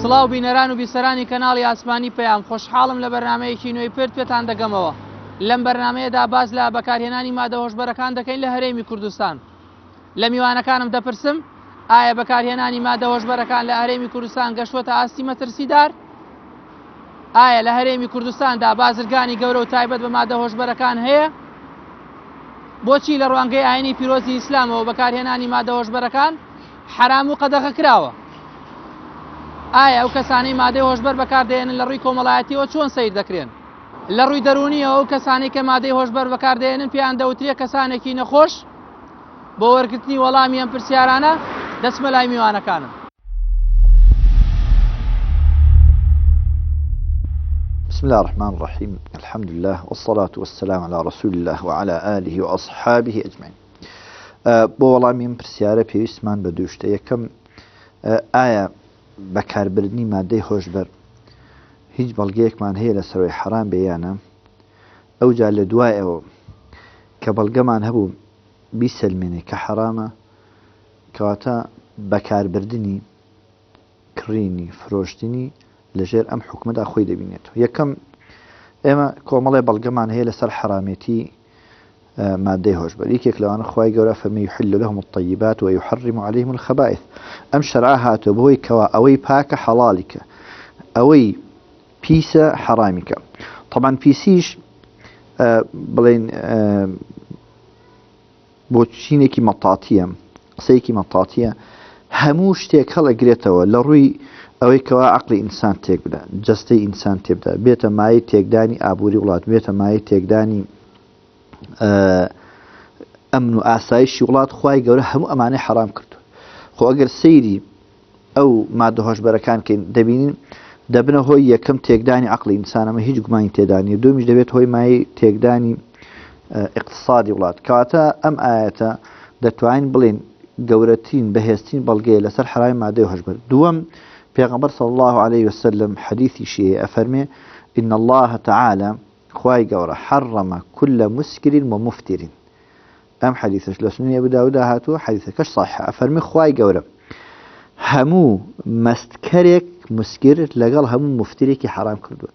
سڵاو بینەران و بیسەرانی کەناڵی ئاسمانی پەیام، خۆشحاڵم لە بەرنامەیەکی نوێی پێت پێتان دەگەمەوە. لەم بەرنامەیەدا باز لە بەکارهێنانی مادە هۆشبەرەکان دەکەین لە هەرێمی کوردستان. لە میوانەکانم دەپرسم ئایا بەکارهێنانی مادە هۆشبەرەکان لە هەرێمی کوردستان گەشتووەتە ئاستی مەترسیدار؟ ئایا لە هەرێمی کوردستاندا بازرگانی گەورە و تایبەت بە مادە هۆشبەرەکان هەیە؟ بۆچی لە ڕوانگەی ئاینی پیرۆزی ئیسلامەوە بەکارهێنانی مادە هۆشبەرەکان حرام و قەدەغە کراوە؟ ئایا ئەو کەسانەی مادەی هۆشبەر بەکاردێنن لە ڕووی کۆمەڵایەتیەوە چۆن سەیر دەکرێن؟ لە ڕووی دەرونیەوە ئەو کەسانی کە مادەی هۆشبەر بەکاردێنن پێیان دەوترێت کەسانێکی نەخۆش؟ بۆ وەرگرتنی وەڵامی ئەم پرسیارانە دەچمە لای میوانەکانم. بسم الله الرحمن الرحيم. الحمد لله والصلاة والسلام على رسول الله وعلى آله وأصحابه أجمعين. بۆ وەڵامی ئەم پرسیارە پێویستمان بە دوو شتە. یەکەم، ئایا بەکاربردنی مادەی هۆشبەر هیچ بەڵگەیەکمان هەیە لەسەرەوەی حرام بێیانە؟ ئەوجا لە دوایەوە کە بەڵگەمان هەبوو بیسەلمێنێ کە حرامە، کەواتە بەکاربردنی کڕینی فرۆشتنی لەژێر ئەم حکومەدا خۆی دەبینێتەوە. یەکەم، ئێمە کۆمەڵێ بەڵگەمان هەیە لەسەر حرامێتی مادەی هۆشبەر. یەکێک لەوانە خوای گەورە فەرمێ یحل لهم الطیبات ويحرم عليهم الخبائث. ئەم شەرعە هاتووە بۆی کەوا ئەوەی پاکە حەڵالیکە، ئەوەی پیسە حرامیکە. طبعاً پیسیش بڵێن بۆ چینێکی مەتاتیە، قسەیەکی مەتاتیە، هەموو شتێک هەڵەگرێتەوە لە ڕووی ئەوەی کەوا عەقڵی ئینسان تێک بدە، جەستەی ئینسان تێبدا، بێتە مایەی تێکدانی ئابووری وڵات، بێتە مایەی تێکدانی ئەمن و ئاسایشی وڵات. خوای گەورە هەموو ئەمانەی حرام کردو. خۆ ئەگەر سەیری ئەو مادە هۆشبەرەکان کەین دەبینین دەبنە هۆی یەکەم تێکدانی عەقڵی ئینسان، ئەمە هیچ گومانی تێدانیە. دومیش دەبێت هۆی مایەی تێکدانی اقتصادی وڵات. کەواتە ئەم ئاەتە دەتوانین بڵێن گەورەترین بەهێزترین بەڵگەیە لەسەر حرام مادەی هۆشبەر. دووەم، پێغەمبەر صلی الله عليه وسلم حدیثی شیعە ئەفەرمێ إن الله تعالى خوای گەورە حرم كل مسكر ومفتر. ئەم حدیثش لە سنن ئەبو داود هاتووە، حدیثەکەش صحیحە. ئەفەرمێ خوای گەورە هەموو مەستکەرێک مسکر لەگەڵ هەموو مفترێکی حرام کردووە.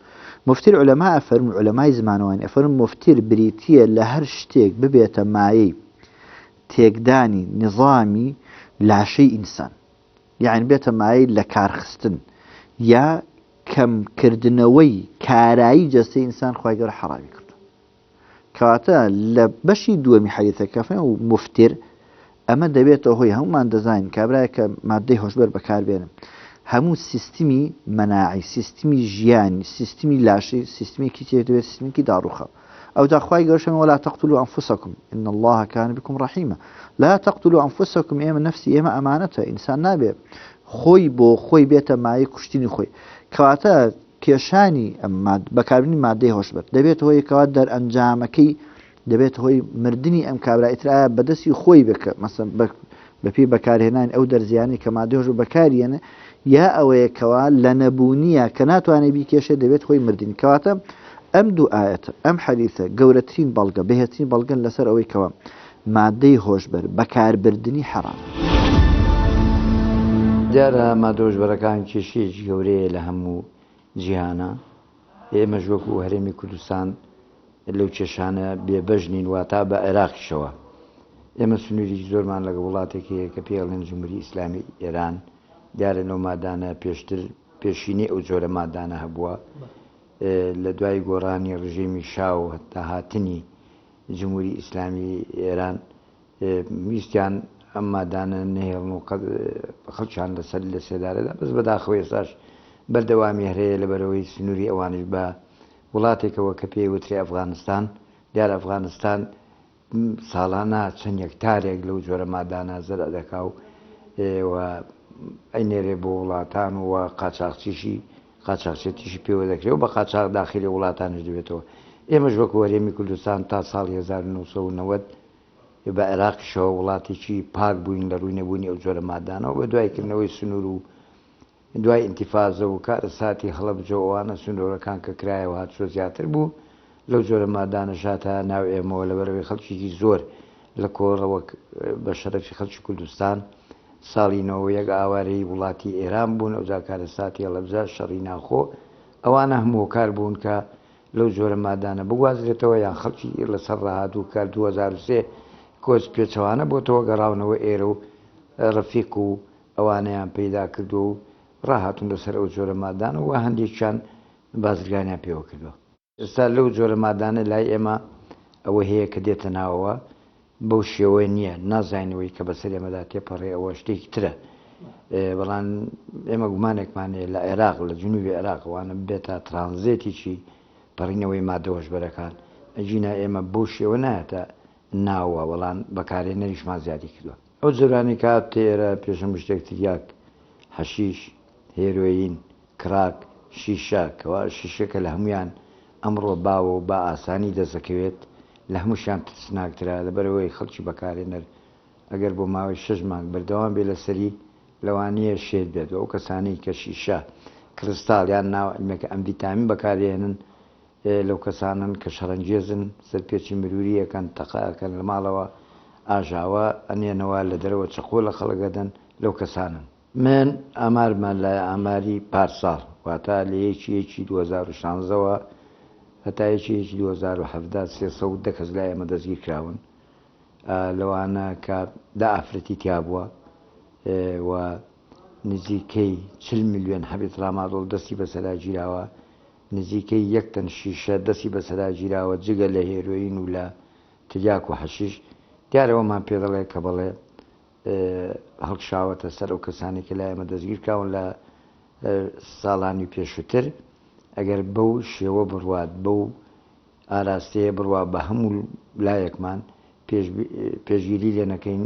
مفتر علەما ئەفەرمون، علەمای زمانەوانی ئەفەرمون مفتر بریتیە لە هەر شتێک ببێتە مایەی تێکدانی نظامی لاشەی ئینسان، یعنی بێتە مایەی لە کارخستن یا کەمکردنەوەی کارایی جەستەی ئینسان خوای گەورە حرامی کردو. کەواتە لە بەشی دووەمی حەدیثەکە و مفتر ئەمە دەبێتەوە هۆی هەمومان دەزانین کابرایە کە مادەی هۆشبەر بەکاربێنن هەموو سیستمی مەناعی، سیستمی ژیانی، سیستمی لاشەی، سیستمێکی تێ دەبێت سیستمێکی داڕوخە. ئەوجا خوای گەورە فەرمێ ولا تقتلوا أنفسكم إن الله كان بكم رحيما. لا تقتلوا أنفسكم، ئێمە نفسی ئێمە ئەمانەتە، ئینسان نابێ خۆی بۆ خۆی بێتە مایەی کوشتنی خۆی. کەواتە کێشانی بەکاربردنی مادەی هۆشبەر دەبێت هۆی کەوا دەرئەنجامەکەی دەبێت هۆی مردنی ئەم کابرای ترایە بەدەستی خۆی بکە، مەسەن بەپێی بەکارهێنانی ئەو دەرزیانی کە مادەی هۆشبەر بەکارهێنە، یا ئەوەیە کەوا لە نەبوونیە کە ناتوانێت بیکێشێ دەبێت خۆی مردنی. کەواتە ئەم دوو ئاەتە، ئەم حەدیثە گەورەترین بەڵگە، بەهێزترین بەڵگەن لەسەر ئەوەی کەوا مادەی هۆشبەر بەکاربردنی حرام. دیارە مادە هۆشبەرەکان کێشەیەکی گەورەیە لە هەموو جیهانە. ئێمەش وەکو هەرێمی کوردستان لەو کێشانە بێبەژنین، واتە بە عێراقیشەوە. ئێمە سنووری زۆرمان لەگە وڵاتێکی کە پێڵێن جمهوری ئیسلامی ئێران، دیارە لەو مادانە پێشتر پێشینی ئەو جۆرە مادانە هەبووە. لە دوای گۆڕانی ڕژیمی شاو هەتا هاتنی جمهوری ئیسلامی ئێران ویستیان ئەم مادانە نهێڵن و خەڵکیان لەسەر لە سێدارەدا، بەس بەداخەوە ئێستاش بەردەوامی هەرەیە لەبەرەوەی سنووری ئەوانش بە وڵاتێکەوە کە پێی وترێ ئەفغانستان. دیارە ئەفغانستان ساڵانە چەند یەکتارێک لەو جۆرە مادانە زەرع دەکا و ئەینێرێ بۆ وڵاتان و قاچاقچێتیشی پێوە دەکرێت و بە قاچاق داخلی وڵاتانش دەبێتەوە. ئێمەش وەکو هەرێمی کوردستان تا ساڵی 1990 بە عێراقیشەوە وڵاتێکی پاک بووین لە ڕووی نەبوونی ئەو جۆرە مادانەوە. بە دوایکردنەوەی سنوور و دوای ئینتیفازە و کارەساتی هەڵەبجە ئەوانە سنوورەکان کە کرایەوە هاتووە زیاتر بوو لەو جۆرە مادانە شاتە ناو ئێمەوە، لەبەرەوەی خەڵکیی زۆر لە کۆڕەوە بە شەرەفی خەڵکی کوردستان ساڵینەوە یەک ئاوارەی وڵاتی ئێران بوون ئەو جاکارە ساتی هەڵەبجە شەڕی ناخۆ ئەوانە هەموو کار بوون کە لەو جۆرە مادانە بگوازرێتەوە یان خەڵکی لەسەر ڕاهاتوو کار 2023 کۆچ پێچەوانە بۆتەوە گەڕاونەوە ئێرە و ڕەفیق و ئەوانەیان پەیدا کردو و ڕاهاتون لەسەر ئەو جۆرە مادانە و هەندێکیان بازرگانیان پێوە کردووە. ئێستا لەو جۆرە مادانە لای ئێمە ئەوە هەیە کە دێتە ناوەوە بەو شێوەیە نییە نازانەوەی کە بەسەر ئێمەدا تێپەڕێ ئەوە شتێکی ترە بەڵام ئێمە گومانێکمانەیە لە عێراق لە جنوبی عێراقوانە بێتە ترانزیتێکی پەڕینەوەی مادە هۆشبەرەکان ئەجینا ئێمە بۆ شێوە نایەتە ناوە وەڵام بەکارهێنەریشمان زیادی کردووە ئەو جۆرانی کات تێرە پێشم شتێک تریاک حەشیش هێروین کراک شیشە کەوا شیشەکە لە هەمویان ئەمڕۆ باوە و با ئاسانی دەسەکەوێت لە هەمووشیان ترسناکترا لەبەرەوەی خەڵکی بەکارێنەر ئەگەر بۆ ماوەی 6 مانگ بەردەوام بێ لەسەری لەوانەیە شێت بێت ئەو کەسانی کە شیشە کرستال یان ناومەکە ئەم ڤیتامین بەکارێنن لەو کەسانن کە شەڕەنجێزن سەرپێکی مروریەکەن تەقاکەن لە ماڵەوە ئاژاوە ئەنێنەوە لە دەرەوە چقۆ لە خەڵگەدەن لەو کەسانن من ئامارمان لە ئاماری پارساڵ واتە لە یەکی 2016ەوە هەتا یەکی 2017 300 کەس لای ئەمە دەستگیر کراون لەوانە کە دا ئافرەتی تیا بووە و نزیکەی 40 میلیۆن حەبیت ڕامادۆڵ دەستی بەسەرا گیراوە نزیکەی 1 تەن شیشە دەستی بەسەرا گیراوە جگە لە هێروین و لە تریاک و حەشیش دیارەوەمان پێ دەڵێ کە بەڵێ هەڵکشاوەتە سەر ئەو کەسانی کە لای ئەمە دەستگیر کراون لە ساڵانی پێشووتر ئەگەر بەو شێوە بڕوات بەو ئاراستەیە بڕوا بە هەموو لایەکمان پێشگیری لێ نەکەین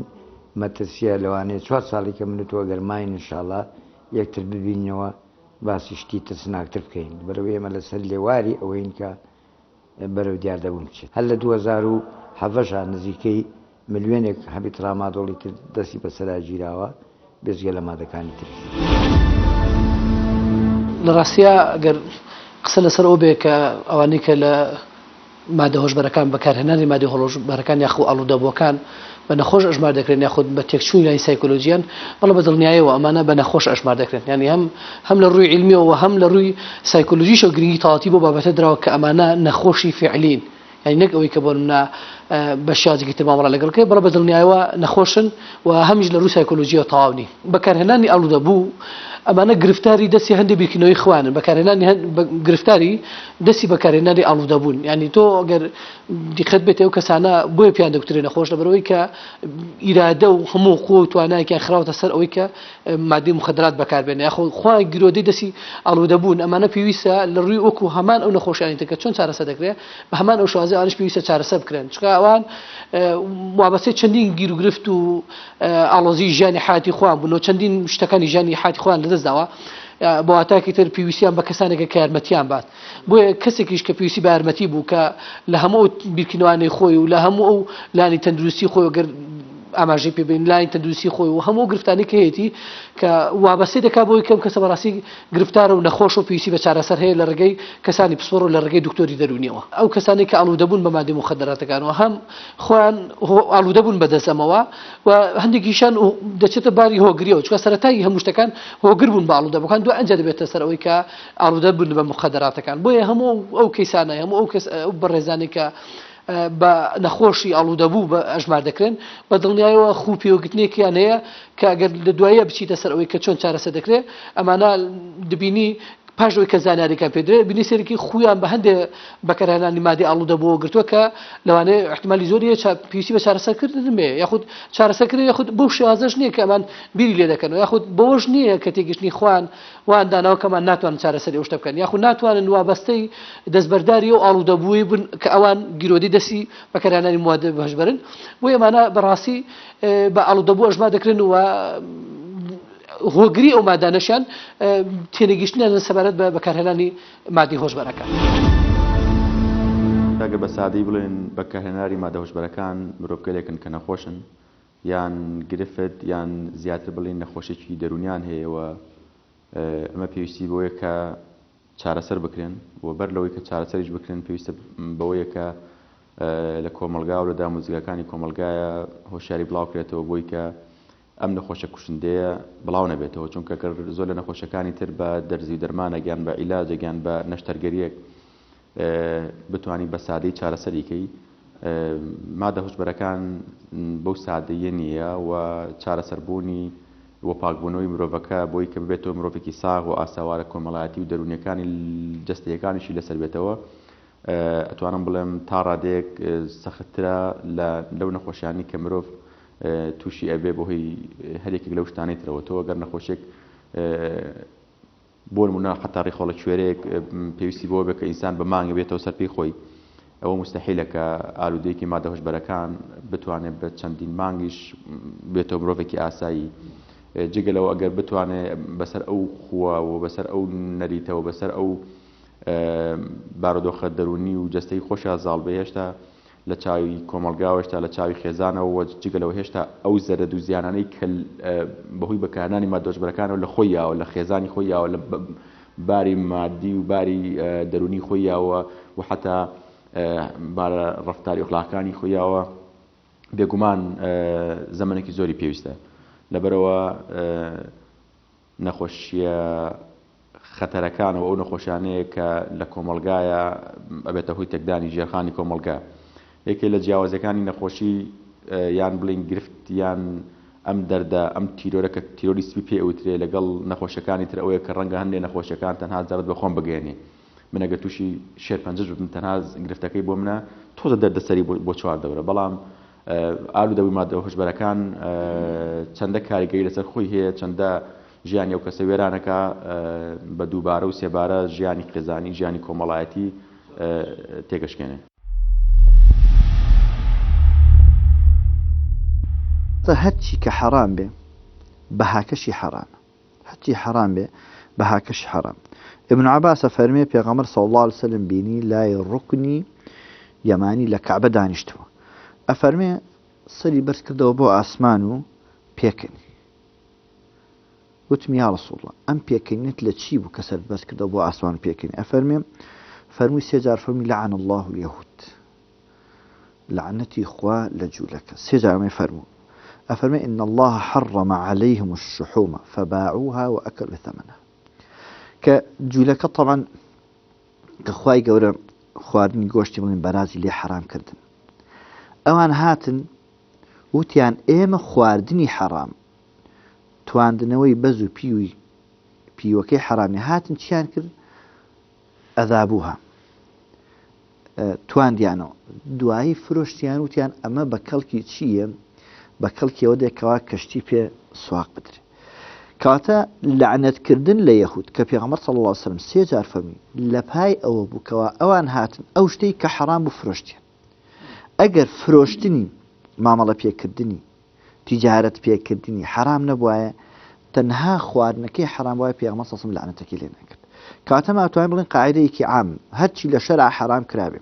مەترسیە لەوانەیە 4 ساڵی کە منوتەوە گەرماین انشاءڵڵا یەکتر ببینەوە باسی شتی ترسناکتر بکەین بەرەو ئێمە لەسەر لێواری ئەوەین کە بەرەو دیاردەبوون بچێت هەر لە 2007 نزیکەی ملیۆنێک حەبیت ڕامادۆڵی تر دەستی بەسەرا گیراوە بێزگە لە مادەکانی تر لە ڕاستیە ئەگەر قسە لەسەر ئەو بێ کە ئەوانەی کە لە مادە هۆشبەرەکان بەکارهێنانی مادە هۆشبەرەکان یاخۆ ئاڵوودەبووەکان بە نەخۆش ئەژمار دەکرێن یاخود بە تێکچووی لای سایکۆلۆژیان بەڵام بە دڵنیاییەوە ئەمانە بە نەخۆش ئەژمار دەکرێن ینی هەم لە ڕووی علمیەوە هەم لە ڕووی سایکۆلۆژیشەوە گرنگی تەواتی بۆ بابەتە درراوە کە ئەمانە نەخۆشی فعلین ینی نەک ئەوەی کە بۆ بە شازێکی تر مامەڵە لەگەڵکەی بەڵام بە دڵنیاییەوە نەخۆشن و هەمیش لە ڕووی سایکۆلۆژیەوە تەواو نی بەکارهێنانی ئاڵوودەبوو ئەمانە گرفتاری دەستی هەندێک بیرکردنەوەی خوانن بەکارهێنانی گرفتاری دەستی بەکارهێنانی ئاڵوودەبوون ینی تۆ ئەگەر دیقەت بێت ئەو کەسانە بۆیە پیان دەکترێ نەخۆش لەبەرەوەی کە ئیرادە و هەموو قوە و توانایەکیان خراوەتە سەر ئەوەی کە مادەی مخدرات بەکاربێنێ یاخۆ خوای گرۆدەی دەستی ئاڵوودەبوون ئەمانە پێویستە لە ڕووی وەکو هەمان ئەو نەخۆشیانی تر کە چۆن چارەسەر دەکرێت بە هەمان ئەو شوازە ئەوانش پێویستە چارەسەر بکرێن چونکە ئەوان وابەستەی چەندین گیر و گرفت و ئاڵۆزی ژیانی حیاتی خۆیان بوون و چەندین شتەکانی ژیانی حیاتی خۆیان لەدەستداوە بۆ واتاکی تر پێویستیان بە کەسانێکە کە یارمەتیان بات بۆیە کەسێکیش کە پێویستی بە یارمەتی بوو کە لە هەموو بیرکردنەوەی خۆی و لە هەموو ئەو لانی تەندروستی خۆی وەگەر ئاماژەی پێبین لای تەندروستی خۆی و هەموو گرفتانی کە هەیەی کە وابەستی دەکات بۆی کەم کەسە بەڕاستی گرفتارە و نەخۆش و پێویستی بە چارەسەر هەیە لە ڕێگەی کەسانی پسپۆڕ و لە ڕێگەی دکتۆری دەرونیەوە ئەو کەسانی کە ئاڵوودەبوون بە مادەی مخدراتەکانەوە هەم خۆیان ئاڵوودەبوون بەدەستەمەوە و هەندێکیشان دەچێتە باری هۆگریەوە چونکە سەرەتایی هەموو شتەکان هۆگر بوون بە ئاڵوودەبووەکان دوای ئەنجا دەبێتە سەر ئەوەی کە ئاڵوودەبوون بە مخدراتەکان بۆیە هەموو ئەو کەیسانە هەموو ئەو بەڕێزانی کە بە نەخۆشی ئاڵوودەبوو بە ئەژمار دەکرێن بە دڵنیاییەوە خوو پێوەگرتنێکیان هەیە کە ئەگەر لە دواییە بچیتە سەر ئەوەی کە چۆن چارەسەر دەکرێت ئەمانە دەبینی پاشەوەی کە زانیاریەکان پێدرێت بینی سەرێکی خویان بە هەندێک بەکارهێنانی مادەی ئاڵوودەبووەوە گرتووە کە لەوانەیە احتیمالی زۆریە پێویستی بە چارەسەرکردن بێ یاخود چارەسەرکردن یاخود بەو شێوازەش نییە کە ئەمان بیری لێ دەکەنەوە یاخود بەوەش نییە کە تێگەشتنی خوان وان داناوە کەمان ناتوانن چارەسەری ئەو شتە بکەن یاخود ناتوانن وابەستەی دەستبەرداری و ئاڵوودەبووی بن کە ئەوان گیرۆدی دەستی بەکارهێنانی موادە بەهێزبەرن بۆ ئەمانە بەڕاستی بە ئاڵوودەبوو ئەژمار دەکرێن و هۆگری ئەو مادانەشیان تێنەگەیشتنیان سەبارەت بە بەکارهێنانی مادەی هۆشبەرەکان ئەگەر بە سادەی بڵێن بەکارهێناری مادە هۆشبەرەکان مرۆڤگەلێکن کە نەخۆشن یان گرفت یان زیاتر بڵێن نەخۆشێکی دەرونیان هەیەەوە ئەمە پێویستی بۆیە کە چارەسەر بکرێن و بەر لەوەی کە چارەسەریش بکرێن پێویستە بەوەیە کە لە کۆمەلگا و لە داموزگەکانی کۆمەلگایە هۆشیاری بڵاوکرێتەوە بۆی کە ئەم نەخۆشە کوشندەیە بڵاو نەبێتەوە چونکە زۆر لە نەخۆشەکانی تر بە دەرزی و دەرمانە گیان بە عیلاجە گیان بە نەشتەرگەریەک بتوانانی بە سادەی چارەسەریکەی مادە هۆشبەرەکان بەو سادەیە نییە و چارەسەربوونی وە پاکبوونەوەی مرۆڤەکە بۆی کە ببێتەوە مرۆڤێکی ساغ و ئاساوارە کۆمەڵایەتی و دەرونیەکانی جەستەیەکانیشی لەسەر بێتەوە ئەتوانم بڵێم تا ڕادێک سەختترە لەو نەخۆشیانی کە مرۆڤ تووشی ئەبێ بۆ هۆی هەرێکێک لەو شتانەی ترەوە تۆ گەر نەخۆشێک بۆ نمونە حتا ڕێخۆڵە کوێرەیەک پێویستی بۆ بێت کە ئینسان بە مانگە بێتەوە سەر پێی خۆی ئەوە مستەحیلە کە ئالوودەیەکی مادە هۆشبەرەکان بتوانێت بە چەندین مانگیش بێتەوە مرۆڤێکی ئاسایی جگەلەوە ئەگەر بتوانێت بەسەر ئەو خووە و بەسەر ئەو نەریتەوە بەسەر ئەو بارودۆخە دەرونی و جەستەی خۆشە زاڵ بە هێشتا لە چاوی کۆمەلگاوە هێشتا لە چاوی خێزانەوە جگەلەوە هێشتا ئەو زەرد و زیانانەی کە بەهۆی بەکارهێنانی مادە هۆشبەرەکانەوە لە خۆیاوە لە خێزانی خۆیاوە لە باری مادی و باری دەرونی خۆیاوە و حتا بارە ڕەفتاری ئەخلاقیانی خۆیاوە بێگومان زەمانێکی زۆری پێویستە لەبەرەوە نەخۆشیە خەتەرەکانەوە ئەو نەخۆشیانەیە کە لە کۆمەلگایە ئەبێتە هۆی تێکدانی ژێرخانی کۆمەلگا یەکێک لە جیاوازەکانی نەخۆشی یان بڵین گرفت یان ئەم دەردە ئەم تیرۆرەکە تیرۆری سپی پێ ئەوترێ لەگەڵ نەخۆشیەکانی تر ئەوەیە کە ڕەنگە هەندێک نەخۆشیەکان تەنها زەرت بە خۆم بگەێنێ من ئەگەر تووشی شێر پەنجەش بم تەنها گرفتەکەی بۆ منە تۆزە دەردەسەری بۆ چوار دەورە بەڵام ئالوودەوەی مادە هۆشبەرەکان چەندە کاریگەری لەسەر خۆی هەیە چەندە ژیانی ئەو کەسە وێرانەکە بە دووبارە و سێبارە ژیانی خێزانی ژیانی کۆمەڵایەتی تێگەشکێنێ هەرچی کە حەرام بێ بەهاکەشی حەرامە هەرچی حەرام بێ بەهاکەشی حەرام ابن عباس فەرمێ پێغەمبەر صلی الله عليه وسلم بینی لای ڕوکنی یەمانی لە کەعبە دانیشتووە ئەفەرمێ سەری بەرز کردەوە بۆ ئاسمان و پێکەنی وتم یا رسول الله ئەم پێکەنێت لە چی بوو کە سەر بەرز کردەوە بۆ ئاسمان و پێکەنی ئەفەرمێ فەرمووی سێ جار فەرمووی لعن الله اليهود لعنەتی خوا لە جوولەکە سێ جار ئەمەی فەرموو أفرمي إن الله حرم عليهم الشحوم فباعوها وأكلوا ثمنها كجولك طبعا كخواي قورا خواردني قوشتي من برازي لي حرام كردن أوان هاتن وتيان إيما خواردني حرام تواندنوي بزو بيوكي حرامي هاتن تيان كر أذابوها توانديانو دواي فروشتيان وتيان أما بكالكي تشيه بەکەڵکیەوە دێکەوە کەشتی پێ سواق بدرێ کاتە لعنەتکردن لە یەهود کە پێغەمبەر صلی الله علیه وسلم سێ جار فەرمی لە پای ئەوە بووکەوە ئەوان هاتن ئەو شتەی کە حەرام بوو فرۆشتیان ئەگەر فرۆشتنی مامەڵە پێکردنی تیجارەت پێکردنی حەرام نەبوایە تەنها خواردنەکەی حەرام وایە پێغەمبەر صلی الله علیه وسلم لعنەتەکەی لێ نەکرد کاتە ماتوانین بڵین قاعیدەیەکی عام هەرچی لە شەرع حەرام کرابێ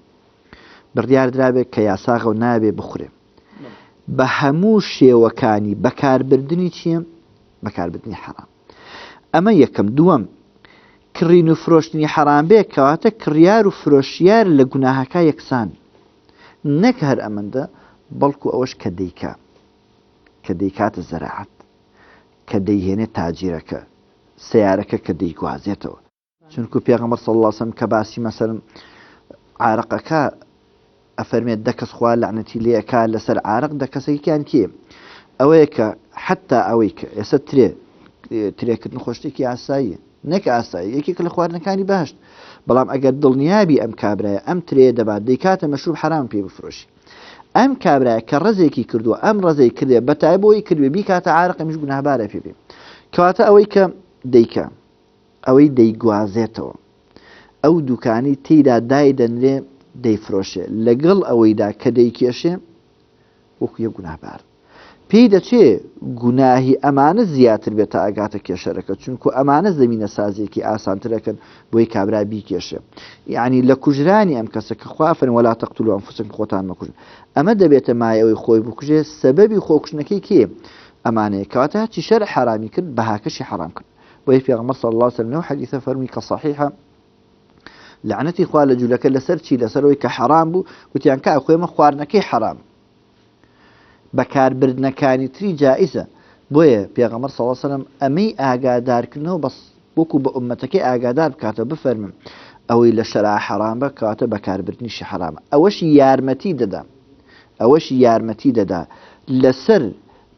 بڕیار درابێ کە یاساغە و نابێ بخورێ بە هەموو شێوەکانی بەکاربردنی چییە؟ بەکاربردنی حەرام ئەمە یەکەم دووەم کڕین و فرۆشتنی حەرام بێ کەواتە کڕیار و فرۆشیار لە گوناهەکە یەکسان نەک هەر ئەمەندە بەڵکو ئەوەش کە دەیکاتە زەراعەت کە دەیهێنێت تاجیرەکە سیارەکە کە دەیگوازێتەوە چونکو پێغەمبەر صلی الله علیه وسلم کە باسی مەسەلەن عارەقەکە ئەفەرمێت دەکەس خوا لعنەتی لێەکە لەسەر عارق دەکەسێکیان کێ ئەوەیە کە حتا ئەوەی کە ئێستا ترێکردن خۆشتێکی ئاساییە نەک ئاسایی یەکێک لە خواردنەکانی باشت بەڵام ئەگەر دڵنیابی ئەم کابرایە ئەم ترێ دەبات دەیکاتە مەشروب حرام پێ بفرۆشی ئەم کابرایە کە ڕزێکی کردووە ئەم ڕزەی کردێ بەتای بۆی کردوێ بیکاتە عارق ئەمیش گوناهبارە پێ بێ کەواتە ئەوەی کە دەیکە ئەوەی دەیگوازێتەوە ئەو دوکانی تێیدا دایدەنرێ دەیفرۆشێ لەگەڵ ئەوەیدا کە دەیکێشێ وەکو یە گوناهبار پێی دەچێ گوناهی ئەمانە زیاتر بێتە ئاگاتە کێشەرەکە چونکو ئەمانە زەمینە سازێکی ئاسانترەکەن بۆی کابرا بیکێشێ یعنی لە کوژرانی ئەم کەسە کە خوا فەرمێ وەلا تەقتولوا ئەنفوسەکم خۆتان مەکوژن ئەمە دەبێتە مایەوەی خۆی بکوژێ سەبەبی خۆکوژنەکەی کێ ئەمانەیە کەواتە هەرچی شەرع حرامی کرد بەهاکەشی حرام کرد بۆیە پێغەمبەر صلی الله علیه وسلم لەو حەدیثە فەرمی کە صحیحە لعنەتی خوا لە جوولەکە لەسەر چی لەسەرەوەی کە حەرام بوو وتیان کە خۆێمە خواردنەکەی حەرام بەکاربردنەکانی تری جائزە بۆیە پێغەمبەر صلی الله علیه و سلم ئەمەی ئاگادارکردنەوە بەس وەکو بە ئومەتەکەی ئاگادار بکاتەوە بفەرمن ئەوەی لە شەرع حرام بە کاتە بەکاربردنیشی حرامە ئەوەشی یارمەتی دەدا لەسەر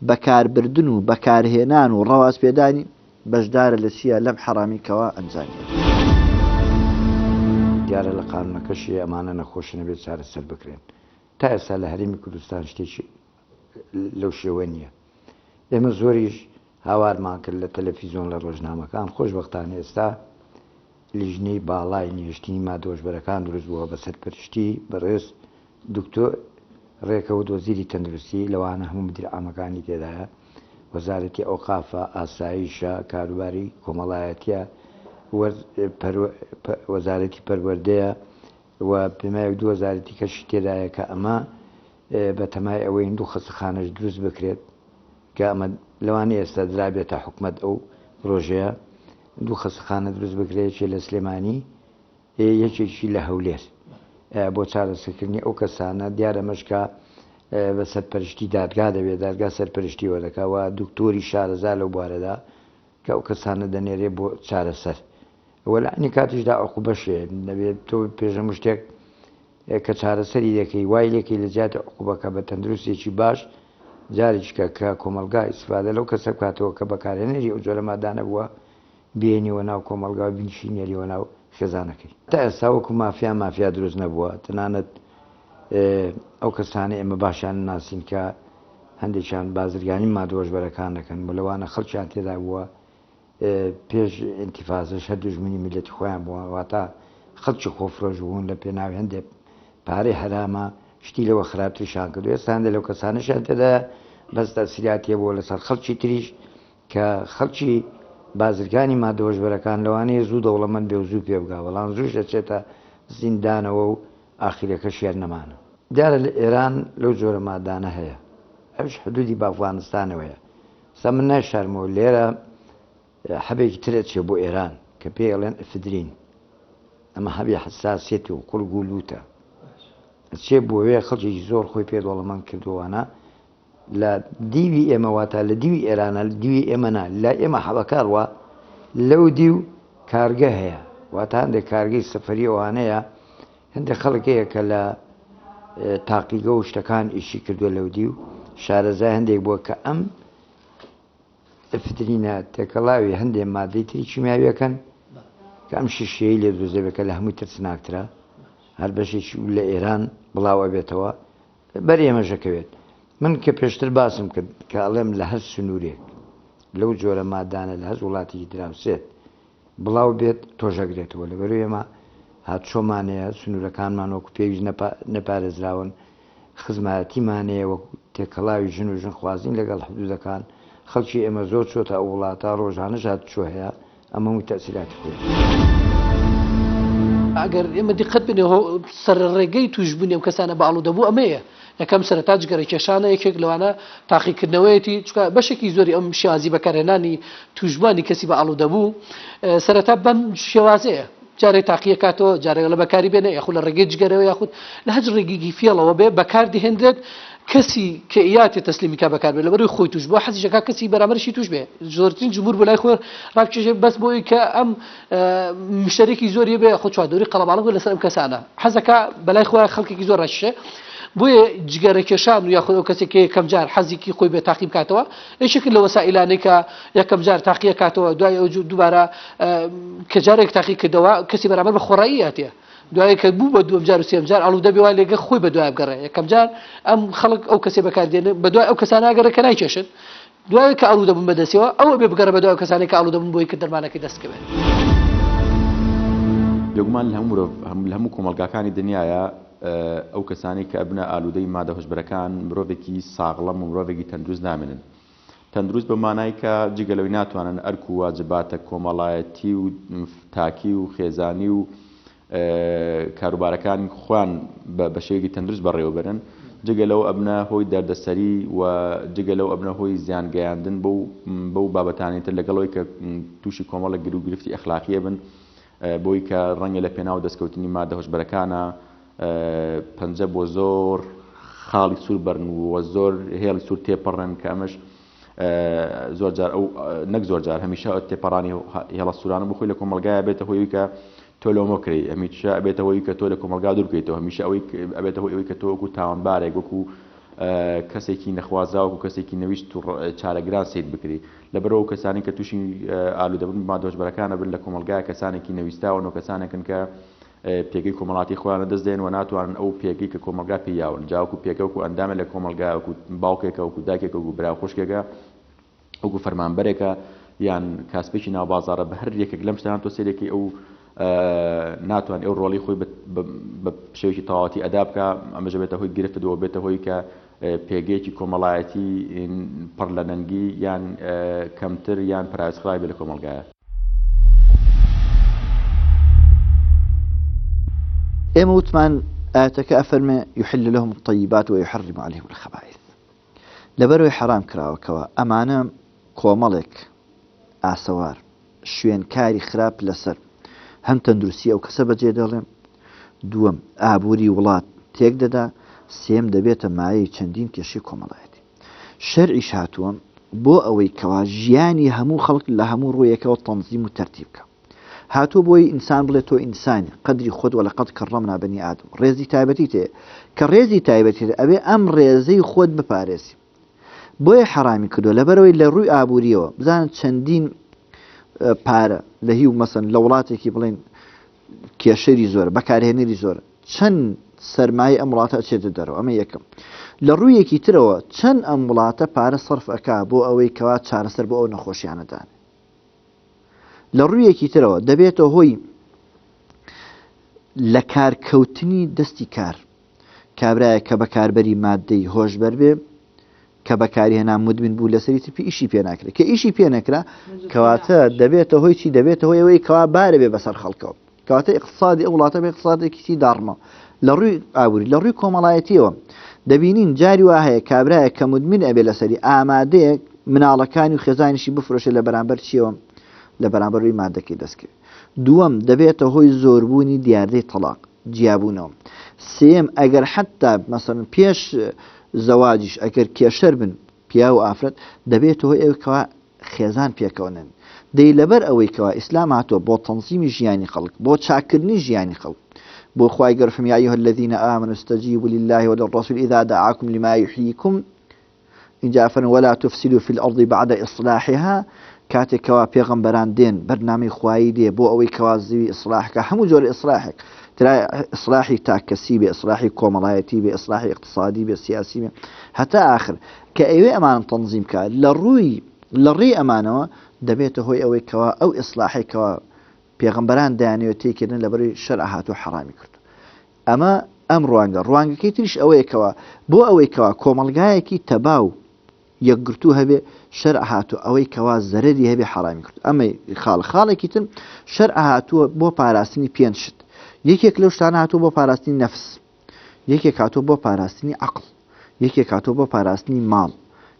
بەکاربردن و بەکارهێنان و ڕەواز پێدانی بەشدارە لە چیە لەم حرامیکەوە ئەنجامی دیارە لە قانونەکەشی ئەمانە نەخۆشی نەبێت چارەسەر بکرێن تا ئێستا لە هەرێمی کوردستان شتێکی لەو شێوە نییە ئێمە زۆریش هاوارمان کرد لە تەلەڤیزۆن لە ڕۆژنامەکان خۆشبەختانە ئێستا لیژنەی باڵای نیشتنی مادۆژبەرەکان دروست بووە بە سەرپەرشتی بەڕێز دکتۆر ڕێکەوت وەزیری تەندروستی لەوانە هەموو مدیر عامەکانی تێدایە وەزارەتی ئەوقافە ئاسایشە کاروباری کۆمەڵایەتیە وەزارەتی پەروەردەیە و پێمایە دوو وەزارەتی کەشی تێدایە کە ئەمە بە تەمای ئەوەی دوو خەسەخانەش دروست بکرێت کە ئەمە لەوانەیە ئێستا درابێتە حکومەت ئەو ڕۆژەیە دوو خەسەخانە دروست بکرێتێ لە سلێمانی یەکێکی لە هەولێر بۆ چارەسەرکردنی ئەو کەسانە دیارە مەشکە بە سەرپەرشتی دادگا دەبێت دادگا سەرپەرشتی وەدەکەوە دکتۆری شارەزا لەو بوارەدا کە ئەو کەسانە دەنێرێ بۆ چارەسەر وەلانی کاتیشدا ئەوقو بەشێ دەبێت تۆ پێشەم شتێک کە چارەسەری دەکەی وای لێکی لە جیاتی عقوبەکە بە تەندروستێکی باش جارێککە کە کۆمەلگا ئیسفادە لەو کەسە بکاتەوە کە بەکارهێنەری ئەو جۆرە مادانە بووە بێنیوە ناو کۆمەلگا و بنشینێریوە ناو خێزانەکەی تا ئێستا وەکو مافیا دروست نەبووە تەنانەت ئەو کەسانە ئێمە باشیان ناسین کە هەندێکیان بازرگانی مادۆژبەرەکان دەکەن بە لەوانە خەڵکیان تێدا بووە پێش ئینتیفازەش هەر دوژمنی میلەتی خۆیان بووە واتە خەڵکی خۆفرۆش بوون لە پێناوی هەندێک پارەی هەرامە شتی لەوە خراپتریشان کردو ئێستا هەندێک لەو کەسانەشیان تێدا بەس تەسیراتیە بۆ لەسەر خەڵکی تریش کە خەڵکی بازرگانی مادۆژبەرەکان لەوانەیە زوو دەوڵەمەند بێ و زوو پێ بگا بەڵام زووش دەچێتە زیندانەوە و ئاخیرەکە شێر نەمانە دیارە لە ئێران لەو جۆرە مادانە هەیە ئەوش حدودی بافغانستانەوەیە سا من ناشارمەوە لێرە حەبێکی ترێت چێ بۆ ئێران کە پێڵێن ئەفدرین ئەمە هەبێ حساسیەتی و قوڵگ و لوتە چێ بۆوێ خەڵکێکی زۆر خۆی پێ دەوڵەمەند کردووانە لە دیوی ئێمە واتە لە دیوی ئێرانە لە دیوی ئێمەنا لە ئێمە حەبەکاروە لەو دیو کارگە هەیە واتە هەندێک کارگەی سەفەری ئەوانەیە هەندێک خەڵکەیە کە لە تاقیگە و شتەکان ئیشی کردووە لەو دی و شارەزای هەندێک بووە کە ئەم ئەفترینە تێکەڵاوی هەندێک مادەی تری کیمیاویەکەن کە ئەم شیشەیە لێ دروستەبێت کە لە هەمووی ترسناکترە هەر بەشێکی لە ئێران بڵاوە بێتەوە بەر ئێمەژەکەوێت من کە پێشتر باسم کرد کە ئەڵێم لە هەر سنوورێک لەو جۆرە مادانە لە هەر وڵاتێکی دراوسێت بڵاو بێت تۆژەگرێتەوە لەبەرو ئێمە هاتشۆمانەیە سنوورەکانمان وەکو پێویست نەپارێزراون خزمەتیمانەیە وەکو تێکەڵاوی ژن و ژن خوازین لەگەڵ حدودەکان خەڵکی ئێمە زۆر چۆتە ئەو وڵاتە ڕۆژانەش هاتچۆ هەیە ئەمە هەمووی تەسیراتی خۆی ئەگەر ئێمە دیقەت بنێ سەر ڕێگەی توشببوونی ئەم کەسانە بە ئاڵوودەبوو ئەمەیە یەکەم سەرەتا جگەرە کێشانە یەکێک لەوانە تاقیکردنەوەیەتی چکە بەشێکی زۆری ئەم شێوازی بەکارهێنانی توشببوانی کەسی بە ئاڵوودەبوو سەرەتا بەم شێوازەیە جارێک تاقیە کاتەوە جارێک لە بەکاری بێنە یاخود لە ڕێگەی جگەرەوە یاخود لە هەج ڕێگەی فێڵەوە بێ بەکاردەهێنرێت کەسی کە ئیاتی تەسلیمی کا بەکار بێت لەبەروی خۆی توش بۆ حەزیشەکە کەسی بەرامبەرشی توش بێ زۆرترین جمهور بۆ لای خۆی ڕابکێشێ بەس بۆی کە ئەم مشتەرێکی زۆری بێ خۆ چوادۆری قەڵەباڵغ لەسەر ئەم کەسانە حەزەکە بەلای خۆی خەڵکێکی زۆر ڕەشێ بۆیە جگەرە کێشان و یاخود ئەو کەسێک یەکەم جار حەزێکی خۆی بێ تاقیم کاتەوە یەکێک لە وەسائلانەی کە یەکەم جار تاقیە کاتەوە دوای ئەو دووبارە کە جارێک تاقی کردەوە کەسی بەرامبەر بە خۆڕایی هاتێ دوای کە بوو بە دووەم جار و سێم جار ئاڵوودە بێ وای لێگە خۆی بە دوای بگەڕێ یەکەم جار ئەم خەڵک ئەو کەسێ بەکاردێنن بە دوای ئەو کەسانە ئەگەڕێ کە نایکێشن دوای کە ئاڵوودە بوون بەدەستەوە ئەوە بێ بگەڕێ بە دوای ئەو کەسانێک کە ئاڵوودە بوون بۆی کە دەرمانەکەی دەستکەوێت لەگومان لە هەموو کۆمەلگاکانی دنیاە ئەو کەسانی کە ئەبنە ئالوودەی مادە هۆشبەرەکان مرۆڤێکی ساغڵەم و مرۆڤێکی تەندروست نامێنن تەندروست بە مانای کە جگەلەوەی ناتوانن ئەرک و واجباتە کۆمەڵایەتی و تاکی و خێزانی و کاروبارەکان خوان بە شێوەیەکی تەندروست بەڕێوەبەرن جگەلەوە ئەبنە هۆی دەردەسەری و جگەلەوە ئەبنە هۆی زیانگەیاندن بەو بابەتانێتر لەگەڵەوەی کە تووشی کۆمەڵە گر و گرفتی ئەخلاقیە بن بۆی کە ڕەنگە لە پێناو دەستکەوتنی مادە هۆشبەرەکانە پەنجە بۆ زۆر خاڵی سوور بەرن و زۆر هێڵی سوور تێپەڕن کە ئەمەش زۆر جار ئەو نەک زۆر جار هەمیشە تێپەڕانی هێڵە سوورانە بخۆی لە کۆمەلگایە بێتە هۆی کە تۆ لۆمەکەی هەمیشە ئەبێتەوەی کە تۆ لە کۆمەلگا دوور بکەیتەوە هەمیشە ئەوەی ئەبێتەوە ئەوەی کە تۆ وەکو تاوانبارێک وەکو کەسێکی نەخوازاوە و کەسێکی نەویست و چارەگران سید بکری لەبەرەوە کەسانی کە تووشی ئالوودەبوون مادۆژبەرەکانە بن لە کۆمەلگای کەسانێکی نەویستاون و کەسانێکن کە پێگەی کۆمەڵاتی خۆیانە دەست دێن و ناتوانن ئەو پێگەی کە کۆمەلگا پێیاون جاوکو پێگەوکو ئەندامە لە کۆمەلگا وەکو باوکێکە وەکو داکێکە وەکو برا خۆشکێکە وەکو فەرمانبەرێکە یان کاسپێکی ناوبازارە بە هەر یەکێک لەم شتان تۆ سێرێکی ئەو ناتوان ئەو ڕۆڵی خۆی بە شێوکی تەواوەتی ئەدا بکە ئەمەژە بێتە هۆی گرفتەوە بێتە هۆی کە پێگەیەکی کۆمەڵایەتی پڕ لە نەنگی یان کەمتر یان پرایسخرای بێ لە کۆمەلگایە. ئێمە وتمان ئاەتەکە ئەفەرمێ يحل لهم الطيبات ويحرم عليهم الخبائث لەبەرەوەی حرام کراوەکەوە ئەمانە کۆمەڵێک ئاسەوار شوێنکاری خراپ لەسەر هەم تەندروستی ئەو کەسە بەجێ دەڵێم دووەم ئابووری وڵات تێک دەدا سێم دەبێتە مایەی چەندین کێشی کۆمەڵایەتی شەرعیش هاتووە بۆ ئەوەی کەوا ژیانی هەموو خەڵک لە هەموو ڕوویەکەوە تەنزیم و تەرتیب بکە هاتووە بۆی ئینسان بڵێت تۆ ئینسانی قەدری خۆت وەلەقەد کەڕەمنا بەنی ئادەم ڕێزی تایبەتی تێ کە ڕێزی تایبەتی ئەبێ ئەم ڕێزەی خۆت بپارێسی بۆیە حرامی کردو لەبەرەوەی لە ڕووی ئابووریەوە بزانن چەندین پارە لە هیو مەسەن لە وڵاتێکی بڵێن کێشەری زۆر بەکارهێنەری زۆر چەند سەرمایە ئەم وڵاتە ئەچێتە دەرەوە ئەمە یەکەم لە ڕوویەکی ترەوە چەند ئەم وڵاتە پارە سەرف ئەکا بۆ ئەوەی کەوا چارەسەر بۆ ئەو نەخۆشیانەدان لە ڕوویەکی ترەوە دەبێتە هۆی لە کارکەوتنی دەستی کار کابرایە کە بەکاربەری مادەی هۆشبەر بێ کە بەکارهێنا مدمن بوو لەسەری ترپی ئیشی پێ ناکرێت کە ئیشی پێ نەکرا کەواتە دەبێتە هۆی چی دەبێتە هۆی ئەوەی کەوا بارە بێ بەسەر خەڵکەوە کەواتە اقتصادی ئەو وڵاتە بێ اقتصادێکی داڕمە لە ڕووی ئابووری لە ڕووی کۆمەڵایەتیەوە دەبینین جاری وا هەیە کابرایە کە مدمن ئەبێ لەسەری ئامادەیەک مناڵەکانی و خێزانیشی بفرۆشێ لە بەرامبەر چیەوە لە بەرامبەروی مادەکەی دەستکرد دووەم دەبێتە هۆی زۆربوونی دیاردەی تەلاق جیابوونەوە سێم ئەگەر حتا مەسەڵەن پێش زەواجیش ئەگەر کێشەر بن پیا و ئافرەت دەبێتەوە هۆی ئەوکەوە خێزان پێکەونن دەی لەبەر ئەوەی کەوا ئیسلام هاتووە بۆ تەنزیمی ژیانی خەڵک بۆ چاکردنی ژیانی خەڵک بۆ خوای گەورە يا أيها الذين آمنوا استجيبوا لله وللرسول إذا دعاكم لما يحييكم إن جاء ولا تفسدوا في الأرض بعد إصلاحها کاتێک کەوا پێغەمبەران دێن بەرنامەی خوایی دێ بۆ ئەوەی کەوا زیوی ئیسلاحکە هەموو جۆرە ئیسلاحێک ترای ئیسلاحی تاکەسی بێ ئیسلاحی کۆمەڵایەتی بێ ئیسلاحی اقتصادی بێ سیاسی بێ هەتا آخر کە ئەوێ ئەمان تەنزیم کات لە ڕێی ئەمانەوە دەبێتە هۆی ئەوەی کەوا ئەو ئیسلاحێکەوە پێغەمبەران دایانەوێت تێکردن لەبەری شەرع هاتوو حرامی کرد ئەمە ئەم ڕوانگەکەی تریش ئەوەیەکەوە بۆ ئەوەی کەوا کۆمەلگایەکی تەباو یەکگرتو هەبێ شەرع هاتووە ئەوەی کەوا زەرەری هەبێ حرامی کرد ئەمە خاڵێکی تر شەرع هاتووە بۆ پاراستنی پێنج شت یەکێک لەو شتانە هاتووە بۆ پاراستنی نەفس یەکێک هاتووە بۆ پاراستنی عەقڵ یەکێک هاتووە بۆ پاراستنی ماڵ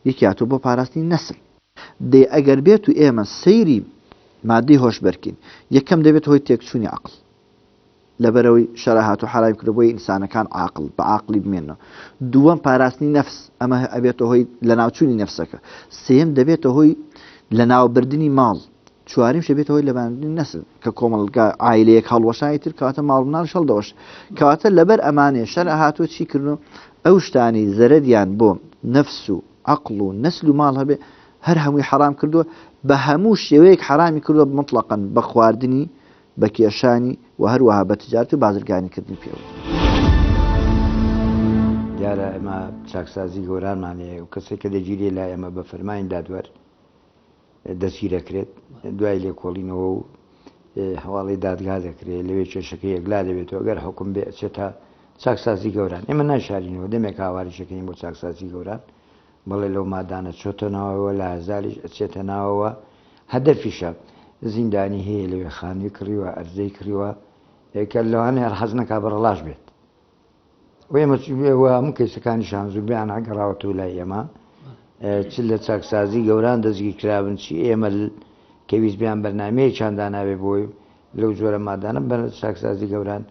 یەکی هاتووە بۆ پاراستنی نەسل دێ ئەگەر بێت و ئێمە سەیری مادەی هۆش بەرکین یەکەم دەبێت هۆی تێکچوونی عەقڵ لەبەرەوەی شەرع هاتووە حرامی کرد بۆی ئینسانەکان عاقڵ بە عاقلی بمێنەوە دووەم پاراستنی نەفس ئەمە ئەبێتە هۆی لە ناوچوونی نەفسەکە سێم دەبێتە هۆی لە ناوبردنی ماڵ چواریم شەبێتە هۆی لەباندنی نەسل کە کۆمەڵگا عایلەیەک هەڵوەشانی تر کەواتە ماڵ مناڵ هەڵدەوەش کەواتە لەبەر ئەمانێ شەرع هاتووە چی کردن ئەو شتانی زەرەریان بۆ نەفس و عەقڵ و نەسل و ماڵ هەبێ هەر هەمووی حرام کردووە بە هەموو شێوەیەک حرامی کردووە مطلقاً بە خواردنی بە کێشانی و هەروەها بە تجارت و بازرگانیکردنی پێوە دیارە ئەمە چاکسازی گەورانمانەیە و کەسێک کە دەگیری لای ئەمە بە فەرمانی دادوەر دەسیرەکرێت دوای لێکۆڵینەوە و هەواڵی دادگا دەکرێت لەوێ کێشەکە یەکلا دەبێتەوە ئەگەر حکم بێ ئەچێتە چاکسازی گەوران ئێمە ناشارینەوە دەمێک هاواریشەکەین بۆ چاکسازی گەوران بەڵێ لەو مادانە چۆتە ناوەوە لە هەزاریش ئەچێتە ناوەوە هەدەفیشە زیندانی هەیە لەوێ خانووی کڕیوە ئەرزەی کڕیوە کە لەوانێ هەر حەز نەکا بەڕەڵاش بێت و ئێمەوە هەموو کەیسەکانی شانزوبیان ئەگەڕاوەتەوە لای ئێمە چ لە چاکسازی گەوران دەستگیر کرابن چی ئێمە کە ویستبیان بەرنامەیە چانداناوێ بۆی لەو جۆرە مادانە بە چاکسازی گەوران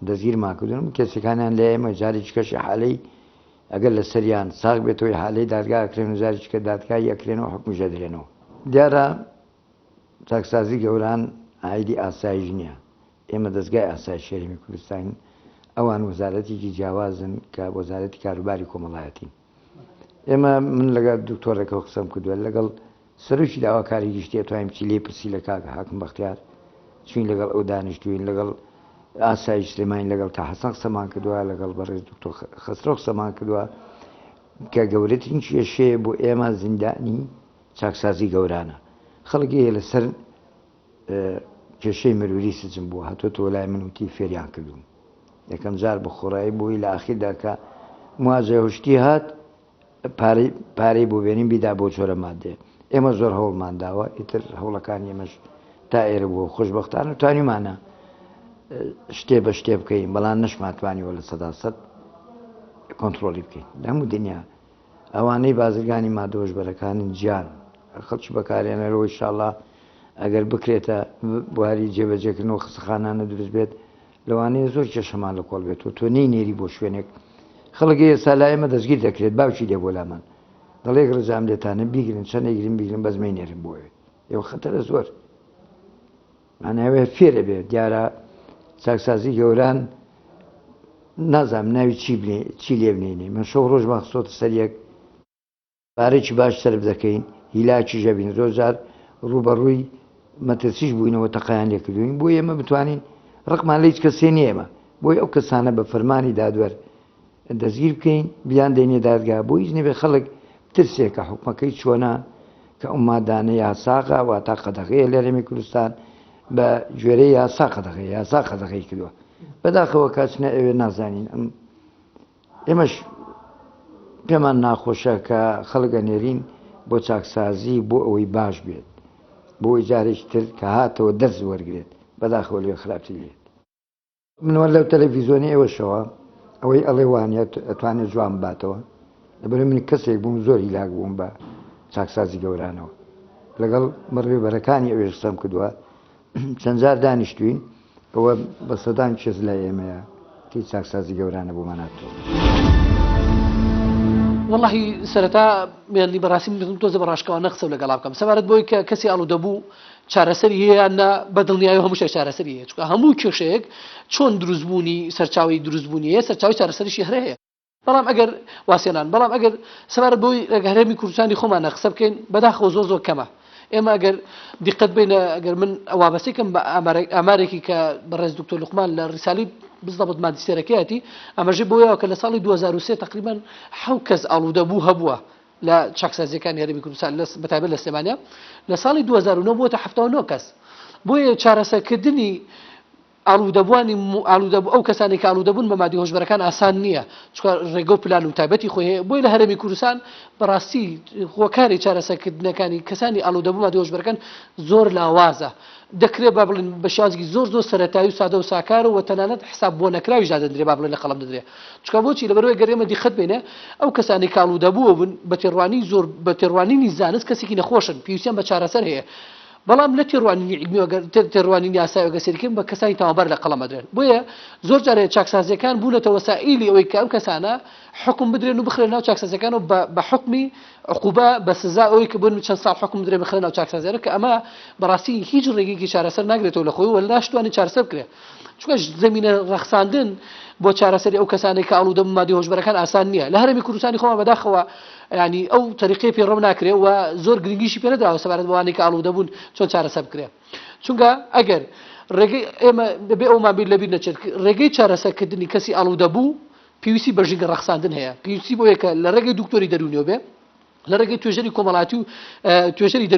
دەستگیرمان کردن کەسەکانیان لە ئێمە جارێکی کەشی حالەی ئەگەر لە سەریان ساغ بێتەوەی حالەی دادگا ئەکرێن و زاریش کە دادگای یەکرێنەوە حکم ژەدرێنەوە. دیارە چاکسازی گەوران ئایدی ئاسایش نییە. ئێمە دەستگای ئاسایش هەرێمی کوردستان ئەوان وەزارەتێکی جیاوازن کە وەزارەتی کاروباری کۆمەڵایەتی. ئێمە من لەگەڵ دکتۆرێکەوە قسەم کردووە لەگەڵ سەرۆکی داواکاری گشتی توانیم چی لێ پرسی لە کاک حاکم بەختیار چین لەگەڵ ئەو دانیشتوین لەگەڵ ئاسایش سلێمانی لەگەڵ تا حەسەن قسەمان کردووە لەگەڵ بەڕێز دکتۆر خسرۆ قسەمان کردووە کە گەورەترین کێشەیە بۆ ئێمە زیندانی چاکسازی گەورانە. خەڵکی لەسەر کێشەی مروری سجن بووە هەتۆتەوە لای من وتی فێریان کردوم. یەکەم جار بە خۆڕایی بووی لە ئاخیردا کە موازە هشتی هات پارەی بۆ بێنین بیدا بۆ چۆرە مادێ. ئێمە زۆر هەوڵمان داوە ئیتر هەوڵەکان ئێمەش تا ئێرە بووە خۆشبەختانە و توانیمانە شتێ بە شتێ بکەین بەڵام نەشماتوانیوە لە 100% کۆنتترۆلی بکەین لە هەموو دنیا ئەوانەی بازرگانی مادەوەژبەرەکانن گیان خەڵکی بەکارێنەرەوە ئینشاءڵڵا ئەگەر بکرێتە بواری جێبەجێکردنەوە قسەخانانە دروست بێت لەوانەیە زۆر کێشەمان لە کۆڵ بێتەوە تۆ نەی نێری بۆ شوێنێک خەڵکی ئێستا لای ئێمە دەستگیر دەکرێت باوکی دێ بۆ لامان دەڵێک ڕزام لێتانە بیگرن چەند نەیگرن بیگرن بەزمەی نێرن بۆێ ئێوە خەتەرە زۆر ماناوێت فێرە بێت دیارە چاکسازی گەوران نازانم ناوی چی لێ بنێنێ من شەو ڕۆژ مەخسۆتە سەریەک پارێکی باش سەرف دەکەین هیلاکی ژەبین زۆر جار ڕوبەڕووی مەترسیش بووینەوە تەقایان لێکردوین بۆ ئێمە بتوانین ڕقمان لە هیچ کەسێ نیێمە بۆی ئەو کەسانە بە فەرمانی دادوەر دەستگیر بکەین بیان دێنێ دادگا بۆ هیچ نەبێ خەڵک ترسێکە حکومەکەی چۆنە کە ئەومادانە یاساقا وا تا قەدەغەیە لە هەرێمی کوردستان بە گوێرەی یاسا قەدەغەی یاسا قەدەغەی کردووە بەداخەوە کاچنە ئەوێ نازانین ئێمەش پێمان ناخۆشە کە خەڵگە نێرین بۆ چاکسازی بۆ ئەوەی باش بێت بۆ ئیجارێکی تر کە هاتەوە دەرز وەرگێت بەداخەوە لێ خراپتر لێت منوە لەو تەلەڤیزۆنی ئێوەشەوە ئەوەی ئەڵێ وانە ئەتوانێت جوان باتەوە لەبەر من کەسێک بووم زۆر هیلاک بووم بە چاکسازی گەورانەوە لەگەڵ مڕێبەرەکانی ئەوێش قسەم کردووە چەند جار دانیشتوین ئەوە بە سەدان کێز لای ئێمەیە تی چاکسازی گەورانە بۆماناتەوە واللهی سەرەتا مێنی بەڕاستی تۆزە بە ڕاشکەوە نەخسە لەگەڵ بکەم سەبارەت بۆی کە کەسی ئاڵوودەبوو چارەسەری هەیەیاننا بەدڵنیایی هەموو شێ چارەسەری هەیە چونکە هەموو کێشەیەک چۆن دروستبوونی سەرچاوی دروستبوونی هەیە سەرچاوی چارەسەریشی هەرە هەیە بەڵام ئەگەر واسێنان بەڵام ئەگەر سەبارەت بۆی هەرێمی کوردستانی خۆمانە قسە بکەین بەداخەوە زۆر زۆر کەمە ئێمە ئەگەر دیقەت بینە ئەگەر من وابەستێکم بە ئامارێکی کە بەڕێز دکتۆر لوقمان لە ڕیسالی بزدەبت مادیسێرەکەیەتی ئەمەژێ بۆیەوە کە لە ساڵی 2023 تقریبان 7 کەس ئاڵوودەبوو هەبووە لە چاکسازیەکانی هەرێمی کوردستان بەتایبەت لە سلێمانیا لە ساڵی 2009 بووە تا 79 کەس بۆیە چارەسەرکردنی ئاڵوودەبوانی ئەو کەسانی کە ئاڵوودەبوون بە مادی هۆشبەرەکان ئاسان نییە چونکە ڕێگە و پلان و تایبەتی خۆی هەیە بۆی لە هەرێمی کوردستان بەڕاستی هۆکاری چارەسەرکردنەکانی کەسانی ئاڵوودەبوو مادی هۆشبەرەکان زۆر لاوازە دەکرێت با بڵین بە شازی زۆر سەرەتایی و سادە و ساکار و تەنانەت حساب بۆ نەکراویش دادەدرێت با بڵین لە قەڵەم دەدرێت چونکە بۆچی لەبەرەوەی گەرێمە دیقەت بینێ ئەو کەسانی کە ئاڵوودەبووە بوون بە تێڕوانی زۆر بە تێڕوانینی زانست کەسێکی نەخۆشن پێویستیان بە چارەسەر هەیە بەڵام لە تێڕوانینی علمی تێڕوانینی یاسای وەگەسەریکردن بە کەسانی تاوانبەر لە قەڵەمە درێن بۆیە زۆر جارێ چاکسازیەکان بوونەتە وەسائیلی ئەوەی کە ئەم کەسانە حکم بدرێن و بخرێن ناو چاکسازیەکان و بە حکمی عقوبە بە سزا ئەوەی کە بوون چەند ساڵ حکم بدرێن بخرێن ناو چاکسازیەکە کە ئەمە بەڕاستی هیچ ڕێگەیەکی چارەسەر ناگرێتەوە لە خۆی ولا ناشتوانێت چارەسەر بکرێت چونکە زمینە ڕەخساندن بۆ چارەسەری ئەو کەسانی کە ئاڵوودەبوون مادی هۆشبەرەکان ئاسان نییە لە هەرێمی کوردستانی خۆمان بەداخەوە ینی ئەو طریقەی پێڕەو ناکرێت و زۆر گرنگیشی پێ نەدراوە سەبارەت بەوانەی کە ئاڵوودەبوون چۆن چارەسەر بکرێت چونکە ئەگەر ڕێگەی ئێمە دەبێ ئەومان بیر لەبیر نەچێت ڕێگەی چارەسەرکردنی کەسی ئاڵوودەبوو پێویستی بەژینگە ڕەخساندن هەیە پێویستی بۆ یەکە لە ڕێگەی دکتۆری دەرونیەوە بێ لە ڕێگەی توێژەری کۆمەڵاتی و توێژەری